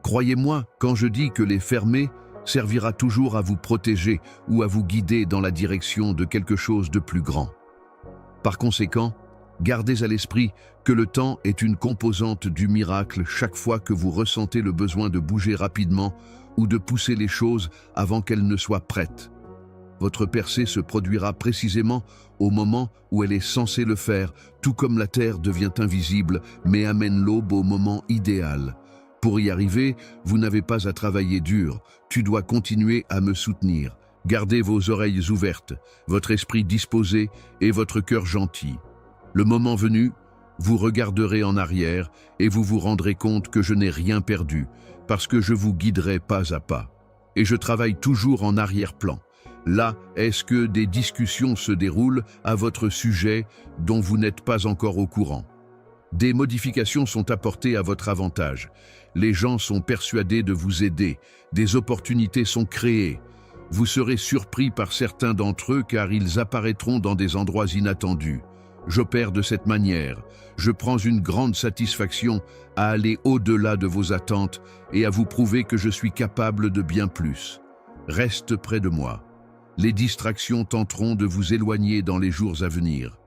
Croyez-moi quand je dis que les fermer servira toujours à vous protéger ou à vous guider dans la direction de quelque chose de plus grand. Par conséquent, gardez à l'esprit que le temps est une composante du miracle chaque fois que vous ressentez le besoin de bouger rapidement ou de pousser les choses avant qu'elles ne soient prêtes. Votre percée se produira précisément au moment où elle est censée le faire, tout comme la terre devient invisible mais amène l'aube au moment idéal. Pour y arriver, vous n'avez pas à travailler dur, tu dois continuer à me soutenir. Gardez vos oreilles ouvertes, votre esprit disposé et votre cœur gentil. Le moment venu, vous regarderez en arrière et vous vous rendrez compte que je n'ai rien perdu, parce que je vous guiderai pas à pas. Et je travaille toujours en arrière-plan. Là, est-ce que des discussions se déroulent à votre sujet dont vous n'êtes pas encore au courant? Des modifications sont apportées à votre avantage. Les gens sont persuadés de vous aider. Des opportunités sont créées. Vous serez surpris par certains d'entre eux car ils apparaîtront dans des endroits inattendus. J'opère de cette manière. Je prends une grande satisfaction à aller au-delà de vos attentes et à vous prouver que je suis capable de bien plus. Reste près de moi. Les distractions tenteront de vous éloigner dans les jours à venir.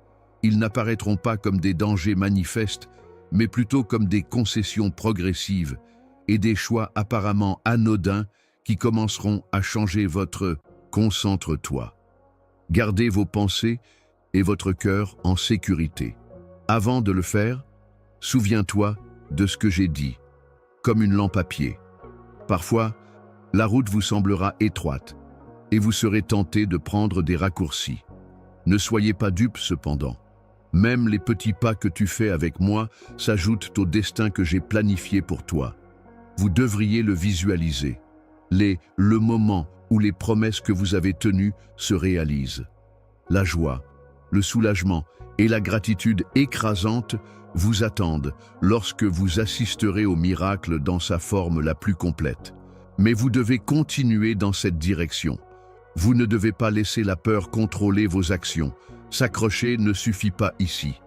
Ils n'apparaîtront pas comme des dangers manifestes, mais plutôt comme des concessions progressives et des choix apparemment anodins qui commenceront à changer votre « concentre-toi ». Gardez vos pensées et votre cœur en sécurité. Avant de le faire, souviens-toi de ce que j'ai dit, comme une lampe à pied. Parfois, la route vous semblera étroite et vous serez tenté de prendre des raccourcis. Ne soyez pas dupe cependant. Même les petits pas que tu fais avec moi s'ajoutent au destin que j'ai planifié pour toi. Vous devriez le visualiser. Le moment où les promesses que vous avez tenues se réalisent. La joie, le soulagement et la gratitude écrasante vous attendent lorsque vous assisterez au miracle dans sa forme la plus complète. Mais vous devez continuer dans cette direction. Vous ne devez pas laisser la peur contrôler vos actions. S'accrocher ne suffit pas ici.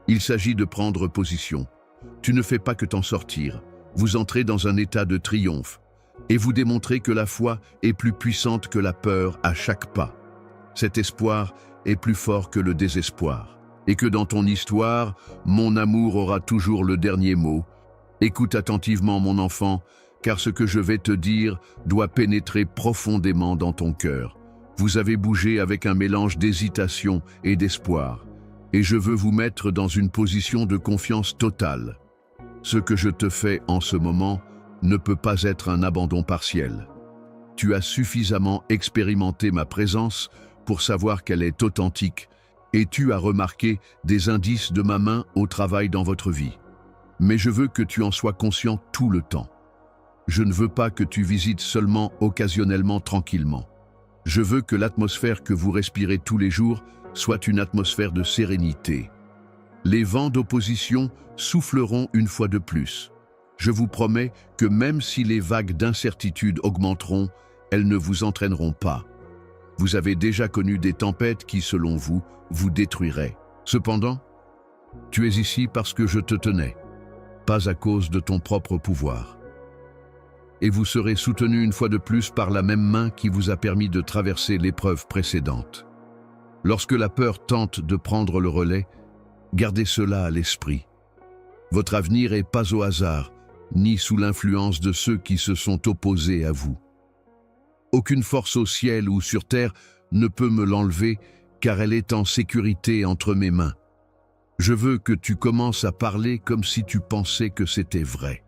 Il s'agit de prendre position. Tu ne fais pas que t'en sortir. Vous entrez dans un état de triomphe et vous démontrez que la foi est plus puissante que la peur à chaque pas. Cet espoir est plus fort que le désespoir et que dans ton histoire, mon amour aura toujours le dernier mot. Écoute attentivement mon enfant, car ce que je vais te dire doit pénétrer profondément dans ton cœur. Vous avez bougé avec un mélange d'hésitation et d'espoir, et je veux vous mettre dans une position de confiance totale. Ce que je te fais en ce moment ne peut pas être un abandon partiel. Tu as suffisamment expérimenté ma présence pour savoir qu'elle est authentique, et tu as remarqué des indices de ma main au travail dans votre vie. Mais je veux que tu en sois conscient tout le temps. Je ne veux pas que tu visites seulement occasionnellement tranquillement. Je veux que l'atmosphère que vous respirez tous les jours soit une atmosphère de sérénité. Les vents d'opposition souffleront une fois de plus. Je vous promets que même si les vagues d'incertitude augmenteront, elles ne vous entraîneront pas. Vous avez déjà connu des tempêtes qui, selon vous, vous détruiraient. Cependant, tu es ici parce que je te tenais, pas à cause de ton propre pouvoir. Et vous serez soutenu une fois de plus par la même main qui vous a permis de traverser l'épreuve précédente. Lorsque la peur tente de prendre le relais, gardez cela à l'esprit. Votre avenir n'est pas au hasard, ni sous l'influence de ceux qui se sont opposés à vous. Aucune force au ciel ou sur terre ne peut me l'enlever, car elle est en sécurité entre mes mains. Je veux que tu commences à parler comme si tu pensais que c'était vrai.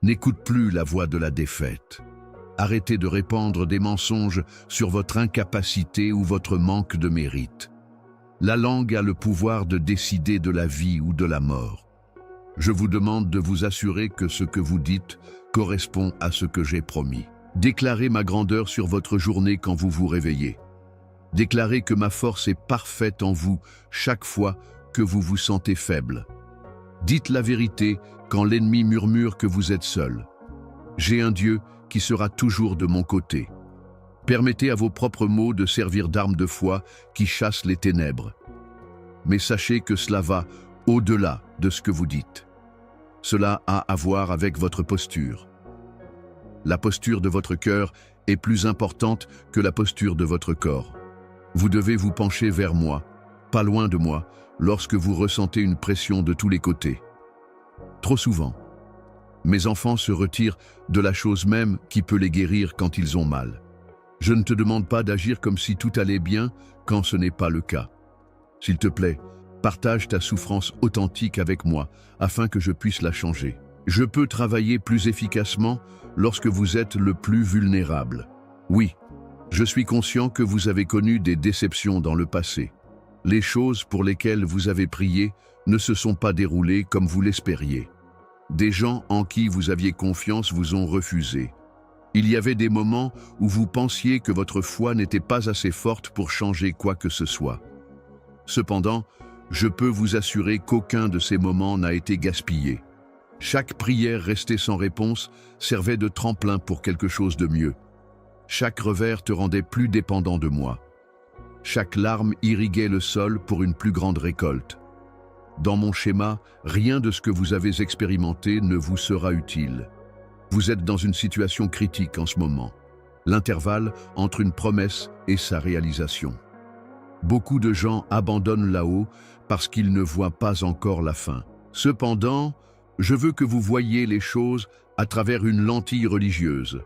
N'écoute plus la voix de la défaite. Arrêtez de répandre des mensonges sur votre incapacité ou votre manque de mérite. La langue a le pouvoir de décider de la vie ou de la mort. Je vous demande de vous assurer que ce que vous dites correspond à ce que j'ai promis. Déclarez ma grandeur sur votre journée quand vous vous réveillez. Déclarez que ma force est parfaite en vous chaque fois que vous vous sentez faible. Dites la vérité quand l'ennemi murmure que vous êtes seul. J'ai un Dieu qui sera toujours de mon côté. Permettez à vos propres mots de servir d'armes de foi qui chassent les ténèbres. Mais sachez que cela va au-delà de ce que vous dites. Cela a à voir avec votre posture. La posture de votre cœur est plus importante que la posture de votre corps. Vous devez vous pencher vers moi, pas loin de moi, lorsque vous ressentez une pression de tous les côtés. Trop souvent, mes enfants se retirent de la chose même qui peut les guérir quand ils ont mal. Je ne te demande pas d'agir comme si tout allait bien quand ce n'est pas le cas. S'il te plaît, partage ta souffrance authentique avec moi afin que je puisse la changer. Je peux travailler plus efficacement lorsque vous êtes le plus vulnérable. Oui, je suis conscient que vous avez connu des déceptions dans le passé. Les choses pour lesquelles vous avez prié ne se sont pas déroulées comme vous l'espériez. Des gens en qui vous aviez confiance vous ont refusé. Il y avait des moments où vous pensiez que votre foi n'était pas assez forte pour changer quoi que ce soit. Cependant, je peux vous assurer qu'aucun de ces moments n'a été gaspillé. Chaque prière restée sans réponse servait de tremplin pour quelque chose de mieux. Chaque revers te rendait plus dépendant de moi. Chaque larme irriguait le sol pour une plus grande récolte. Dans mon schéma, rien de ce que vous avez expérimenté ne vous sera utile. Vous êtes dans une situation critique en ce moment. L'intervalle entre une promesse et sa réalisation. Beaucoup de gens abandonnent là-haut parce qu'ils ne voient pas encore la fin. Cependant, je veux que vous voyiez les choses à travers une lentille religieuse.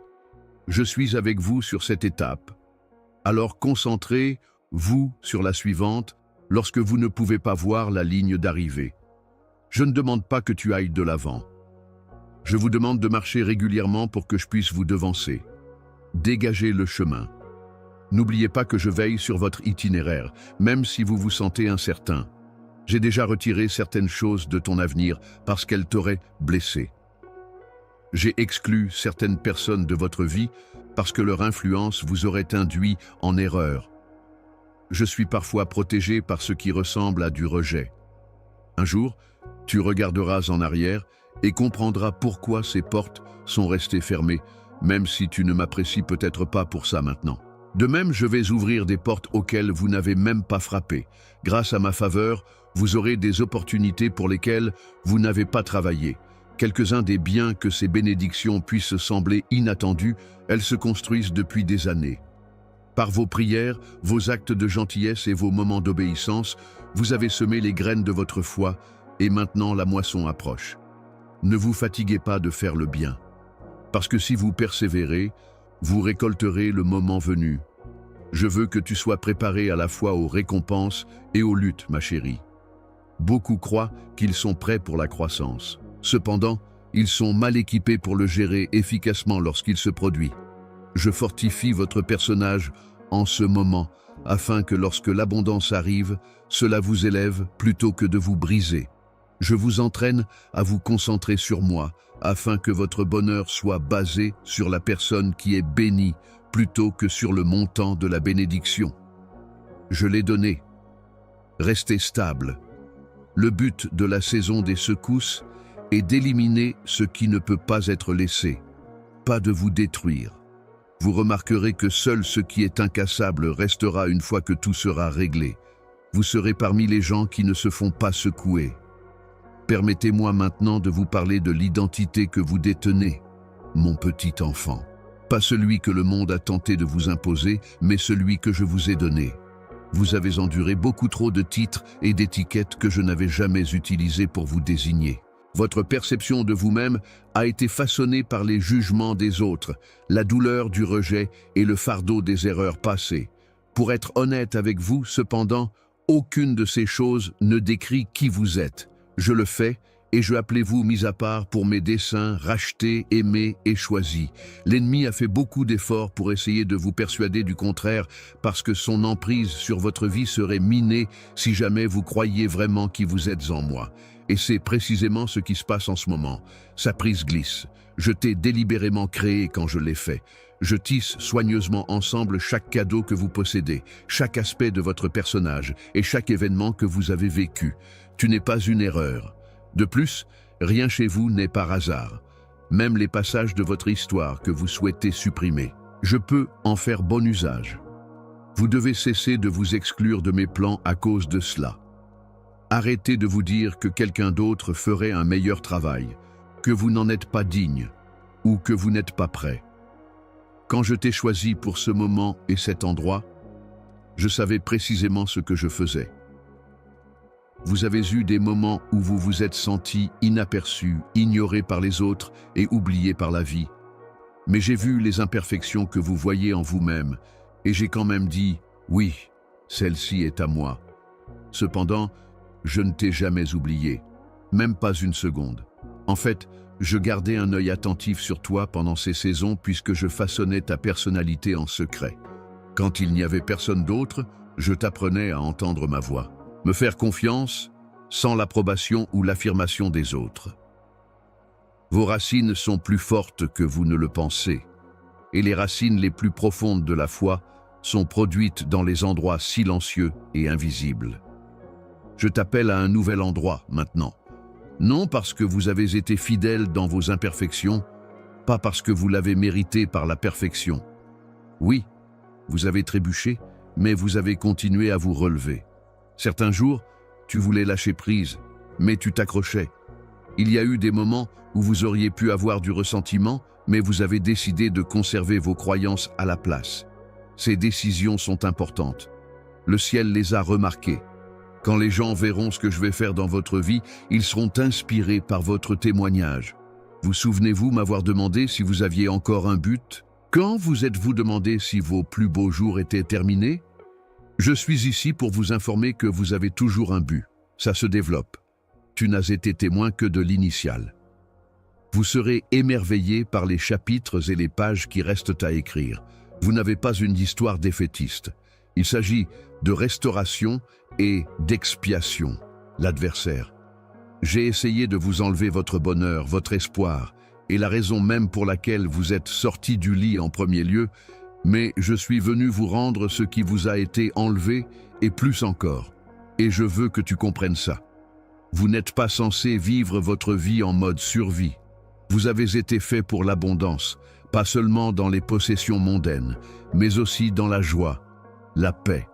Je suis avec vous sur cette étape. Alors concentrez-vous sur la suivante lorsque vous ne pouvez pas voir la ligne d'arrivée. Je ne demande pas que tu ailles de l'avant. Je vous demande de marcher régulièrement pour que je puisse vous devancer. Dégagez le chemin. N'oubliez pas que je veille sur votre itinéraire, même si vous vous sentez incertain. J'ai déjà retiré certaines choses de ton avenir parce qu'elles t'auraient blessé. J'ai exclu certaines personnes de votre vie parce que leur influence vous aurait induit en erreur. Je suis parfois protégé par ce qui ressemble à du rejet. Un jour, tu regarderas en arrière et comprendras pourquoi ces portes sont restées fermées, même si tu ne m'apprécies peut-être pas pour ça maintenant. De même, je vais ouvrir des portes auxquelles vous n'avez même pas frappé. Grâce à ma faveur, vous aurez des opportunités pour lesquelles vous n'avez pas travaillé. Quelques-uns des biens que ces bénédictions puissent sembler inattendus, elles se construisent depuis des années. Par vos prières, vos actes de gentillesse et vos moments d'obéissance, vous avez semé les graines de votre foi et maintenant la moisson approche. Ne vous fatiguez pas de faire le bien, parce que si vous persévérez, vous récolterez le moment venu. Je veux que tu sois préparé à la fois aux récompenses et aux luttes, ma chérie. Beaucoup croient qu'ils sont prêts pour la croissance. Cependant, ils sont mal équipés pour le gérer efficacement lorsqu'il se produit. Je fortifie votre personnage en ce moment, afin que lorsque l'abondance arrive, cela vous élève plutôt que de vous briser. Je vous entraîne à vous concentrer sur moi, afin que votre bonheur soit basé sur la personne qui est bénie, plutôt que sur le montant de la bénédiction. Je l'ai donné. Restez stable. Le but de la saison des secousses est d'éliminer ce qui ne peut pas être laissé, pas de vous détruire. Vous remarquerez que seul ce qui est incassable restera une fois que tout sera réglé. Vous serez parmi les gens qui ne se font pas secouer. Permettez-moi maintenant de vous parler de l'identité que vous détenez, mon petit enfant. Pas celui que le monde a tenté de vous imposer, mais celui que je vous ai donné. Vous avez enduré beaucoup trop de titres et d'étiquettes que je n'avais jamais utilisés pour vous désigner. Votre perception de vous-même a été façonnée par les jugements des autres, la douleur du rejet et le fardeau des erreurs passées. Pour être honnête avec vous, cependant, aucune de ces choses ne décrit qui vous êtes. Je le fais, et je appelez-vous mis à part pour mes desseins, rachetés, aimés et choisis. L'ennemi a fait beaucoup d'efforts pour essayer de vous persuader du contraire, parce que son emprise sur votre vie serait minée si jamais vous croyiez vraiment qui vous êtes en moi. Et c'est précisément ce qui se passe en ce moment. Sa prise glisse. Je t'ai délibérément créé quand je l'ai fait. Je tisse soigneusement ensemble chaque cadeau que vous possédez, chaque aspect de votre personnage et chaque événement que vous avez vécu. Tu n'es pas une erreur. De plus, rien chez vous n'est par hasard. Même les passages de votre histoire que vous souhaitez supprimer. Je peux en faire bon usage. Vous devez cesser de vous exclure de mes plans à cause de cela. Arrêtez de vous dire que quelqu'un d'autre ferait un meilleur travail, que vous n'en êtes pas digne ou que vous n'êtes pas prêt. Quand je t'ai choisi pour ce moment et cet endroit, je savais précisément ce que je faisais. Vous avez eu des moments où vous vous êtes senti inaperçu, ignoré par les autres et oublié par la vie. Mais j'ai vu les imperfections que vous voyez en vous-même et j'ai quand même dit « Oui, celle-ci est à moi ». Cependant, je ne t'ai jamais oublié, même pas une seconde. En fait, je gardais un œil attentif sur toi pendant ces saisons puisque je façonnais ta personnalité en secret. Quand il n'y avait personne d'autre, je t'apprenais à entendre ma voix. Me faire confiance sans l'approbation ou l'affirmation des autres. Vos racines sont plus fortes que vous ne le pensez. et les racines les plus profondes de la foi sont produites dans les endroits silencieux et invisibles. Je t'appelle à un nouvel endroit maintenant. Non parce que vous avez été fidèle dans vos imperfections, pas parce que vous l'avez mérité par la perfection. Oui, vous avez trébuché, mais vous avez continué à vous relever. Certains jours, tu voulais lâcher prise, mais tu t'accrochais. Il y a eu des moments où vous auriez pu avoir du ressentiment, mais vous avez décidé de conserver vos croyances à la place. Ces décisions sont importantes. Le ciel les a remarquées. Quand les gens verront ce que je vais faire dans votre vie, ils seront inspirés par votre témoignage. Vous souvenez-vous m'avoir demandé si vous aviez encore un but? Quand vous êtes-vous demandé si vos plus beaux jours étaient terminés? Je suis ici pour vous informer que vous avez toujours un but. Ça se développe. Tu n'as été témoin que de l'initial. Vous serez émerveillé par les chapitres et les pages qui restent à écrire. Vous n'avez pas une histoire défaitiste. Il s'agit de restauration et d'expiation, l'adversaire. J'ai essayé de vous enlever votre bonheur, votre espoir, et la raison même pour laquelle vous êtes sorti du lit en premier lieu, mais je suis venu vous rendre ce qui vous a été enlevé et plus encore. Et je veux que tu comprennes ça. Vous n'êtes pas censé vivre votre vie en mode survie. Vous avez été fait pour l'abondance, pas seulement dans les possessions mondaines, mais aussi dans la joie, la paix,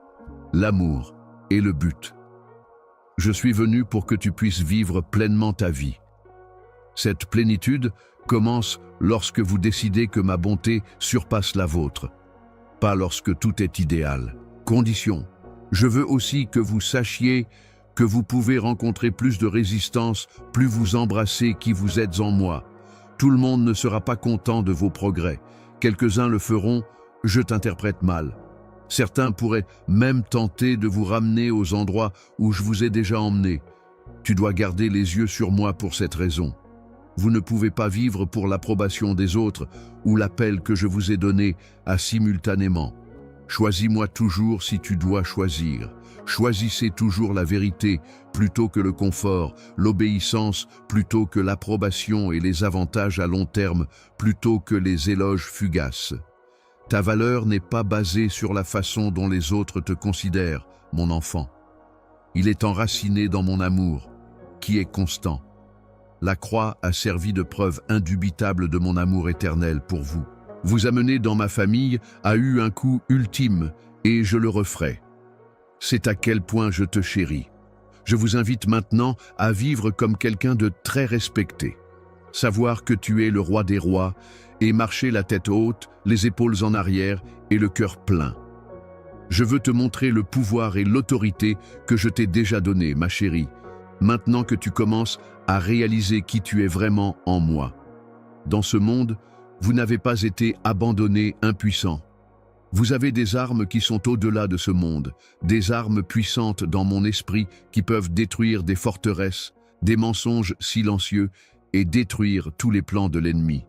l'amour et le but. Je suis venu pour que tu puisses vivre pleinement ta vie. Cette plénitude commence lorsque vous décidez que ma bonté surpasse la vôtre, pas lorsque tout est idéal. Condition. Je veux aussi que vous sachiez que vous pouvez rencontrer plus de résistance, plus vous embrassez qui vous êtes en moi. Tout le monde ne sera pas content de vos progrès. Quelques-uns le feront, je t'interprète mal. Certains pourraient même tenter de vous ramener aux endroits où je vous ai déjà emmené. Tu dois garder les yeux sur moi pour cette raison. Vous ne pouvez pas vivre pour l'approbation des autres ou l'appel que je vous ai donné à simultanément. Choisis-moi toujours si tu dois choisir. Choisissez toujours la vérité plutôt que le confort, l'obéissance plutôt que l'approbation et les avantages à long terme plutôt que les éloges fugaces. Ta valeur n'est pas basée sur la façon dont les autres te considèrent, mon enfant. Il est enraciné dans mon amour, qui est constant. La croix a servi de preuve indubitable de mon amour éternel pour vous. Vous amener dans ma famille a eu un coût ultime, et je le referai. C'est à quel point je te chéris. Je vous invite maintenant à vivre comme quelqu'un de très respecté. Savoir que tu es le roi des rois, et marcher la tête haute, les épaules en arrière et le cœur plein. Je veux te montrer le pouvoir et l'autorité que je t'ai déjà donné, ma chérie, maintenant que tu commences à réaliser qui tu es vraiment en moi. Dans ce monde, vous n'avez pas été abandonné, impuissant. Vous avez des armes qui sont au-delà de ce monde, des armes puissantes dans mon esprit qui peuvent détruire des forteresses, des mensonges silencieux et détruire tous les plans de l'ennemi.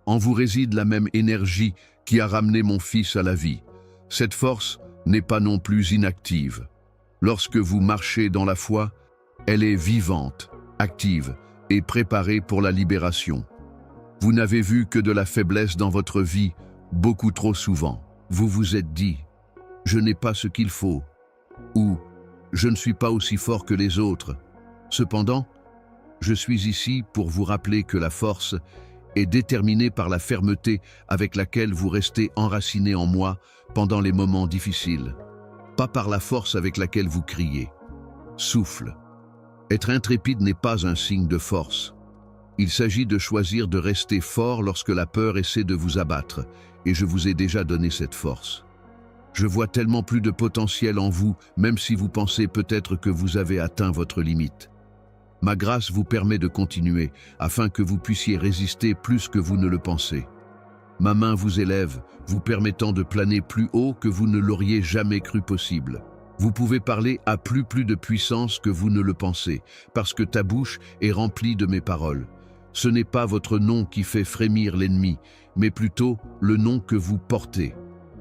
En vous réside la même énergie qui a ramené mon fils à la vie. Cette force n'est pas non plus inactive. Lorsque vous marchez dans la foi, elle est vivante, active et préparée pour la libération. Vous n'avez vu que de la faiblesse dans votre vie beaucoup trop souvent. Vous vous êtes dit « Je n'ai pas ce qu'il faut » ou « Je ne suis pas aussi fort que les autres ». Cependant, je suis ici pour vous rappeler que la force est déterminée par la fermeté avec laquelle vous restez enraciné en moi pendant les moments difficiles, pas par la force avec laquelle vous criez. Souffle. Être intrépide n'est pas un signe de force. Il s'agit de choisir de rester fort lorsque la peur essaie de vous abattre, et je vous ai déjà donné cette force. Je vois tellement plus de potentiel en vous, même si vous pensez peut-être que vous avez atteint votre limite. Ma grâce vous permet de continuer, afin que vous puissiez résister plus que vous ne le pensez. Ma main vous élève, vous permettant de planer plus haut que vous ne l'auriez jamais cru possible. Vous pouvez parler à plus de puissance que vous ne le pensez, parce que ta bouche est remplie de mes paroles. Ce n'est pas votre nom qui fait frémir l'ennemi, mais plutôt le nom que vous portez.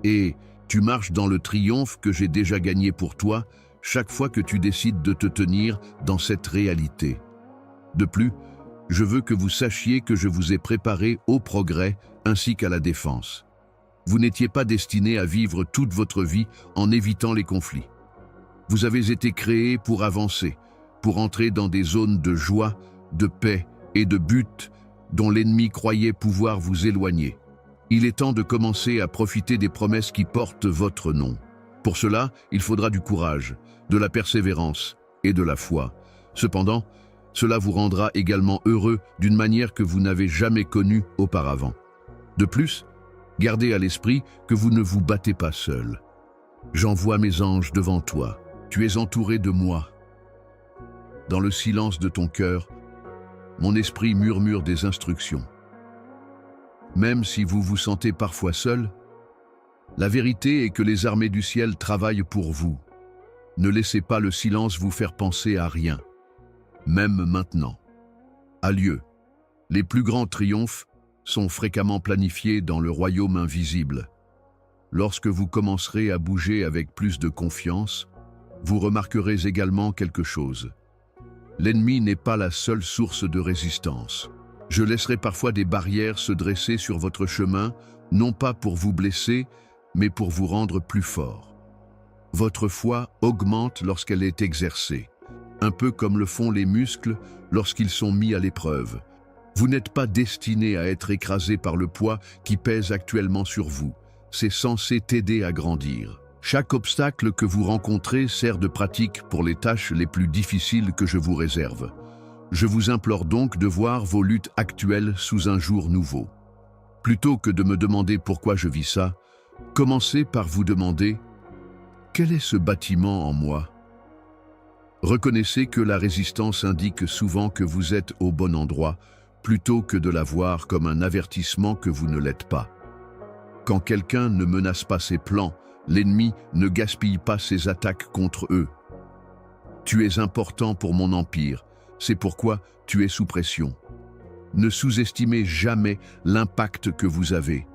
Et tu marches dans le triomphe que j'ai déjà gagné pour toi, chaque fois que tu décides de te tenir dans cette réalité. De plus, je veux que vous sachiez que je vous ai préparé au progrès ainsi qu'à la défense. Vous n'étiez pas destiné à vivre toute votre vie en évitant les conflits. Vous avez été créé pour avancer, pour entrer dans des zones de joie, de paix et de but dont l'ennemi croyait pouvoir vous éloigner. Il est temps de commencer à profiter des promesses qui portent votre nom. Pour cela, il faudra du courage, de la persévérance et de la foi. Cependant, cela vous rendra également heureux d'une manière que vous n'avez jamais connue auparavant. De plus, gardez à l'esprit que vous ne vous battez pas seul. J'envoie mes anges devant toi. Tu es entouré de moi. Dans le silence de ton cœur, mon esprit murmure des instructions. Même si vous vous sentez parfois seul, la vérité est que les armées du ciel travaillent pour vous. Ne laissez pas le silence vous faire penser à rien, même maintenant. A lieu, les plus grands triomphes sont fréquemment planifiés dans le royaume invisible. Lorsque vous commencerez à bouger avec plus de confiance, vous remarquerez également quelque chose. L'ennemi n'est pas la seule source de résistance. Je laisserai parfois des barrières se dresser sur votre chemin, non pas pour vous blesser, mais pour vous rendre plus fort. Votre foi augmente lorsqu'elle est exercée, un peu comme le font les muscles lorsqu'ils sont mis à l'épreuve. Vous n'êtes pas destiné à être écrasé par le poids qui pèse actuellement sur vous. C'est censé t'aider à grandir. Chaque obstacle que vous rencontrez sert de pratique pour les tâches les plus difficiles que je vous réserve. Je vous implore donc de voir vos luttes actuelles sous un jour nouveau. Plutôt que de me demander pourquoi je vis ça, commencez par vous demander « Quel est ce bâtiment en moi ?» Reconnaissez que la résistance indique souvent que vous êtes au bon endroit, plutôt que de la voir comme un avertissement que vous ne l'êtes pas. Quand quelqu'un ne menace pas ses plans, l'ennemi ne gaspille pas ses attaques contre eux. Tu es important pour mon empire, c'est pourquoi tu es sous pression. Ne sous-estimez jamais l'impact que vous avez.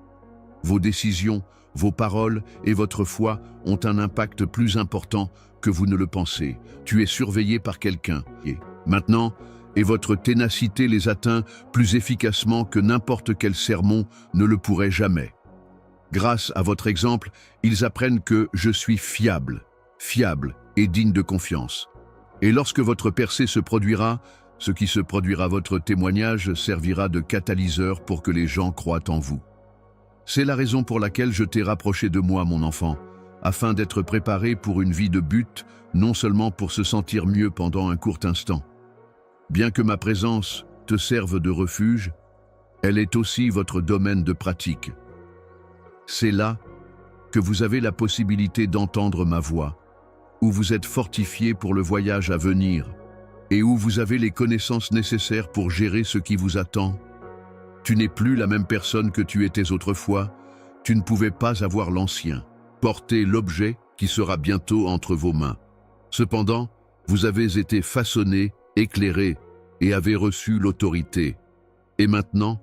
Vos décisions, vos paroles et votre foi ont un impact plus important que vous ne le pensez. Tu es surveillé par quelqu'un. Et maintenant, votre ténacité les atteint plus efficacement que n'importe quel sermon ne le pourrait jamais. Grâce à votre exemple, ils apprennent que je suis fiable et digne de confiance. Et lorsque votre percée se produira, ce qui se produira, votre témoignage servira de catalyseur pour que les gens croient en vous. C'est la raison pour laquelle je t'ai rapproché de moi, mon enfant, afin d'être préparé pour une vie de but, non seulement pour se sentir mieux pendant un court instant. Bien que ma présence te serve de refuge, elle est aussi votre domaine de pratique. C'est là que vous avez la possibilité d'entendre ma voix, où vous êtes fortifié pour le voyage à venir et où vous avez les connaissances nécessaires pour gérer ce qui vous attend. Tu n'es plus la même personne que tu étais autrefois, tu ne pouvais pas avoir l'ancien. Portez l'objet qui sera bientôt entre vos mains. Cependant, vous avez été façonné, éclairé et avez reçu l'autorité. Et maintenant,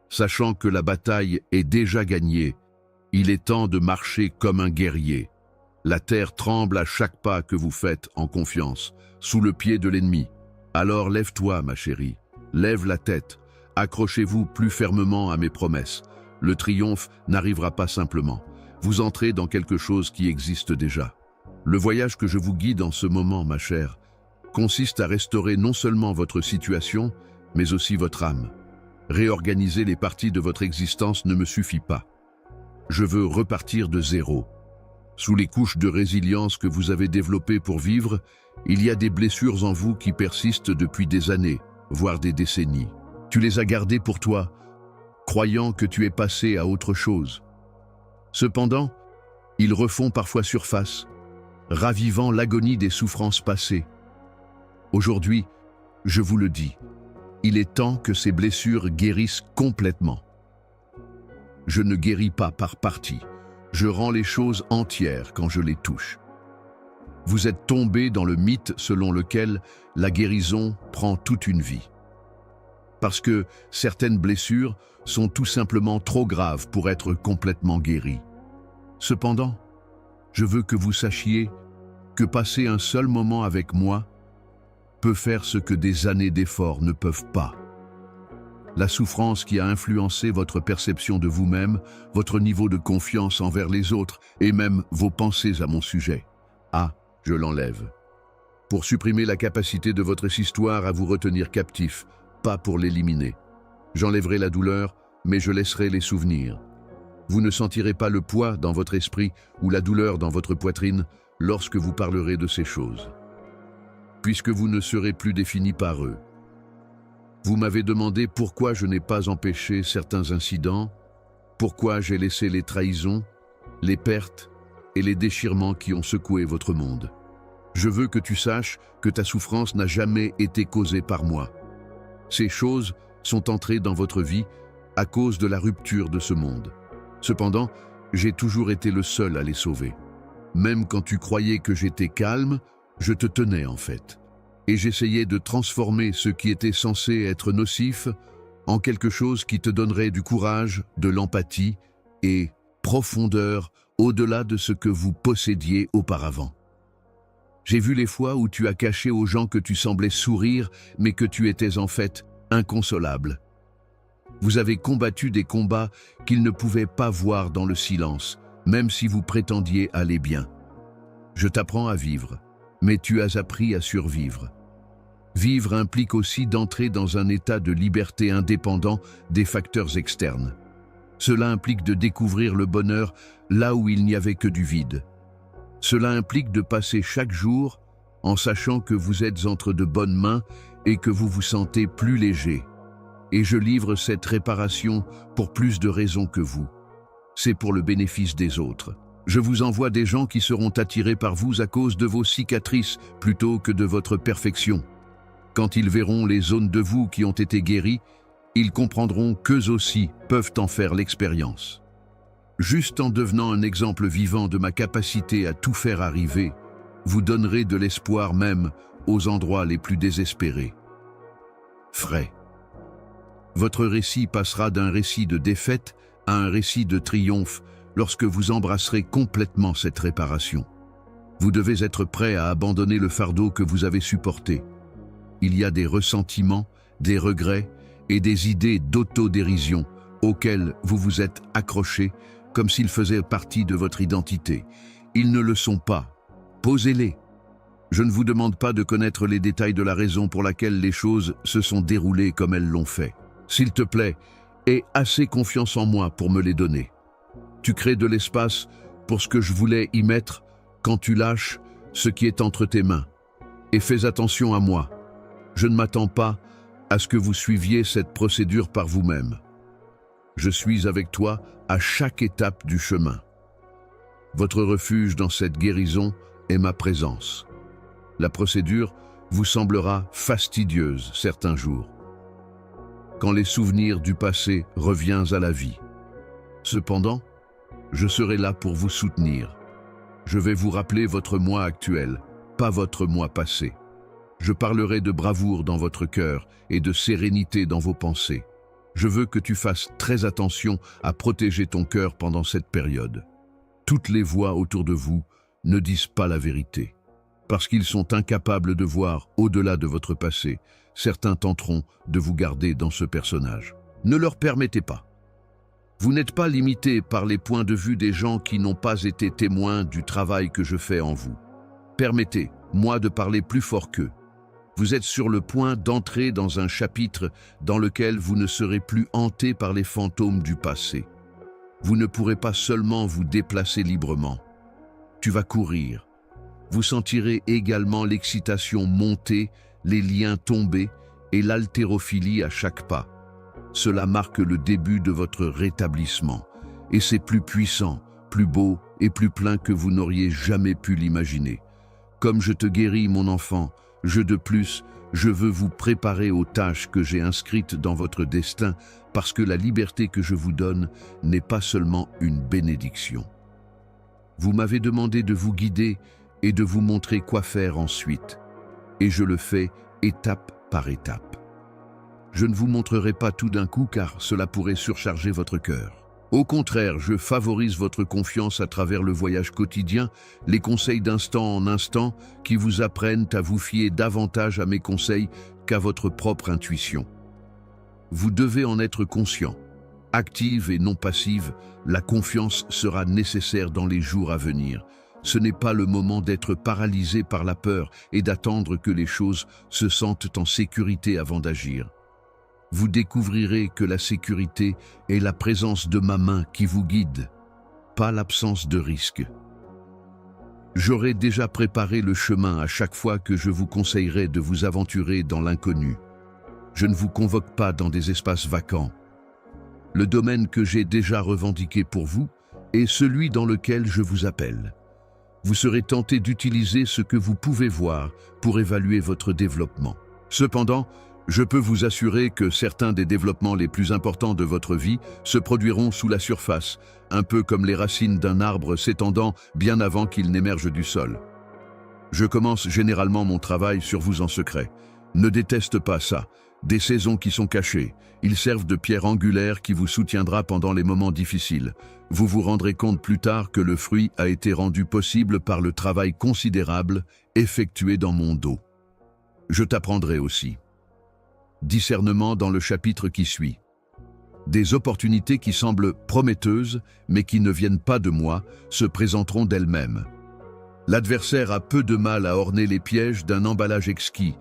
sachant que la bataille est déjà gagnée, il est temps de marcher comme un guerrier. La terre tremble à chaque pas que vous faites en confiance, sous le pied de l'ennemi. Alors lève-toi, ma chérie, lève la tête, accrochez-vous plus fermement à mes promesses. Le triomphe n'arrivera pas simplement. Vous entrez dans quelque chose qui existe déjà. Le voyage que je vous guide en ce moment, ma chère, consiste à restaurer non seulement votre situation, mais aussi votre âme. Réorganiser les parties de votre existence ne me suffit pas. Je veux repartir de zéro. Sous les couches de résilience que vous avez développées pour vivre, il y a des blessures en vous qui persistent depuis des années, voire des décennies. Tu les as gardées pour toi, croyant que tu es passé à autre chose. Cependant, ils refont parfois surface, ravivant l'agonie des souffrances passées. Aujourd'hui, je vous le dis, il est temps que ces blessures guérissent complètement. Je ne guéris pas par partie. Je rends les choses entières quand je les touche. Vous êtes tombé dans le mythe selon lequel la guérison prend toute une vie. Parce que certaines blessures sont tout simplement trop graves pour être complètement guéries. Cependant, je veux que vous sachiez que passer un seul moment avec moi peut faire ce que des années d'efforts ne peuvent pas. la souffrance qui a influencé votre perception de vous-même, votre niveau de confiance envers les autres et même vos pensées à mon sujet. Ah, je l'enlève. Pour supprimer la capacité de votre histoire à vous retenir captif, pas pour l'éliminer. J'enlèverai la douleur, mais je laisserai les souvenirs. Vous ne sentirez pas le poids dans votre esprit ou la douleur dans votre poitrine lorsque vous parlerez de ces choses, puisque vous ne serez plus défini par eux. Vous m'avez demandé pourquoi je n'ai pas empêché certains incidents, pourquoi j'ai laissé les trahisons, les pertes et les déchirements qui ont secoué votre monde. Je veux que tu saches que ta souffrance n'a jamais été causée par moi. Ces choses sont entrées dans votre vie à cause de la rupture de ce monde. Cependant, j'ai toujours été le seul à les sauver. Même quand tu croyais que j'étais calme, je te tenais en fait. Et j'essayais de transformer ce qui était censé être nocif en quelque chose qui te donnerait du courage, de l'empathie et profondeur au-delà de ce que vous possédiez auparavant. J'ai vu les fois où tu as caché aux gens que tu semblais sourire, mais que tu étais en fait inconsolable. Vous avez combattu des combats qu'ils ne pouvaient pas voir dans le silence, même si vous prétendiez aller bien. Je t'apprends à vivre, mais tu as appris à survivre. Vivre implique aussi d'entrer dans un état de liberté indépendant des facteurs externes. Cela implique de découvrir le bonheur là où il n'y avait que du vide. Cela implique de passer chaque jour en sachant que vous êtes entre de bonnes mains et que vous vous sentez plus léger. Et je livre cette réparation pour plus de raisons que vous. C'est pour le bénéfice des autres. Je vous envoie des gens qui seront attirés par vous à cause de vos cicatrices plutôt que de votre perfection. Quand ils verront les zones de vous qui ont été guéries, ils comprendront qu'eux aussi peuvent en faire l'expérience. Juste en devenant un exemple vivant de ma capacité à tout faire arriver, vous donnerez de l'espoir même aux endroits les plus désespérés. Frais. Votre récit passera d'un récit de défaite à un récit de triomphe lorsque vous embrasserez complètement cette réparation. Vous devez être prêt à abandonner le fardeau que vous avez supporté. Il y a des ressentiments, des regrets et des idées d'autodérision auxquels vous vous êtes accrochés comme s'ils faisaient partie de votre identité. Ils ne le sont pas. Posez-les. Je ne vous demande pas de connaître les détails de la raison pour laquelle les choses se sont déroulées comme elles l'ont fait. S'il te plaît, aie assez confiance en moi pour me les donner. Tu crées de l'espace pour ce que je voulais y mettre quand tu lâches ce qui est entre tes mains. Et fais attention à moi. Je ne m'attends pas à ce que vous suiviez cette procédure par vous-même. Je suis avec toi à chaque étape du chemin. Votre refuge dans cette guérison est ma présence. La procédure vous semblera fastidieuse certains jours, quand les souvenirs du passé reviennent à la vie. Cependant, je serai là pour vous soutenir. Je vais vous rappeler votre moi actuel, pas votre moi passé. Je parlerai de bravoure dans votre cœur et de sérénité dans vos pensées. Je veux que tu fasses très attention à protéger ton cœur pendant cette période. Toutes les voix autour de vous ne disent pas la vérité. Parce qu'ils sont incapables de voir au-delà de votre passé, certains tenteront de vous garder dans ce personnage. Ne leur permettez pas. Vous n'êtes pas limité par les points de vue des gens qui n'ont pas été témoins du travail que je fais en vous. Permettez-moi de parler plus fort qu'eux. Vous êtes sur le point d'entrer dans un chapitre dans lequel vous ne serez plus hanté par les fantômes du passé. Vous ne pourrez pas seulement vous déplacer librement. Tu vas courir. Vous sentirez également l'excitation monter, les liens tomber et l'haltérophilie à chaque pas. Cela marque le début de votre rétablissement. Et c'est plus puissant, plus beau et plus plein que vous n'auriez jamais pu l'imaginer. Comme je te guéris, mon enfant, je veux vous préparer aux tâches que j'ai inscrites dans votre destin parce que la liberté que je vous donne n'est pas seulement une bénédiction. Vous m'avez demandé de vous guider et de vous montrer quoi faire ensuite. Et je le fais étape par étape. Je ne vous montrerai pas tout d'un coup car cela pourrait surcharger votre cœur. Au contraire, je favorise votre confiance à travers le voyage quotidien, les conseils d'instant en instant qui vous apprennent à vous fier davantage à mes conseils qu'à votre propre intuition. Vous devez en être conscient. Active et non passive, la confiance sera nécessaire dans les jours à venir. Ce n'est pas le moment d'être paralysé par la peur et d'attendre que les choses se sentent en sécurité avant d'agir. Vous découvrirez que la sécurité est la présence de ma main qui vous guide, pas l'absence de risque. J'aurai déjà préparé le chemin à chaque fois que je vous conseillerai de vous aventurer dans l'inconnu. Je ne vous convoque pas dans des espaces vacants. Le domaine que j'ai déjà revendiqué pour vous est celui dans lequel je vous appelle. Vous serez tenté d'utiliser ce que vous pouvez voir pour évaluer votre développement. Cependant, je peux vous assurer que certains des développements les plus importants de votre vie se produiront sous la surface, un peu comme les racines d'un arbre s'étendant bien avant qu'il n'émerge du sol. Je commence généralement mon travail sur vous en secret. Ne déteste pas ça. Des saisons qui sont cachées. Ils servent de pierre angulaire qui vous soutiendra pendant les moments difficiles. Vous vous rendrez compte plus tard que le fruit a été rendu possible par le travail considérable effectué dans mon dos. Je t'apprendrai aussi. Discernement dans le chapitre qui suit. Des opportunités qui semblent prometteuses, mais qui ne viennent pas de moi, se présenteront d'elles-mêmes. L'adversaire a peu de mal à orner les pièges d'un emballage exquis.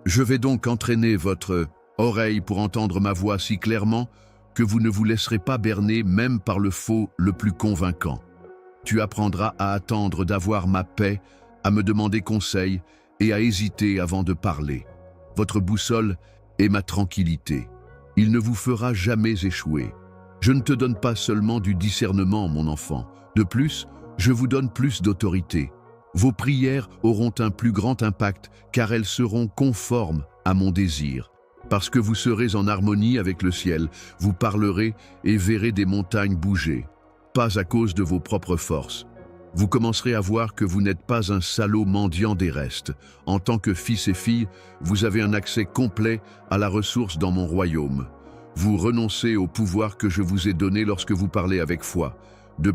Je vais donc entraîner votre oreille pour entendre ma voix si clairement que vous ne vous laisserez pas berner même par le faux le plus convaincant. Tu apprendras à attendre d'avoir ma paix, à me demander conseil et à hésiter avant de parler. Votre boussole est ma tranquillité. Il ne vous fera jamais échouer. Je ne te donne pas seulement du discernement, mon enfant. De plus, je vous donne plus d'autorité. Vos prières auront un plus grand impact car elles seront conformes à mon désir. Parce que vous serez en harmonie avec le ciel, vous parlerez et verrez des montagnes bouger. Pas à cause de vos propres forces. Vous commencerez à voir que vous n'êtes pas un salaud mendiant des restes. En tant que fils et filles, vous avez un accès complet à la ressource dans mon royaume. Vous renoncez au pouvoir que je vous ai donné lorsque vous parlez avec foi. De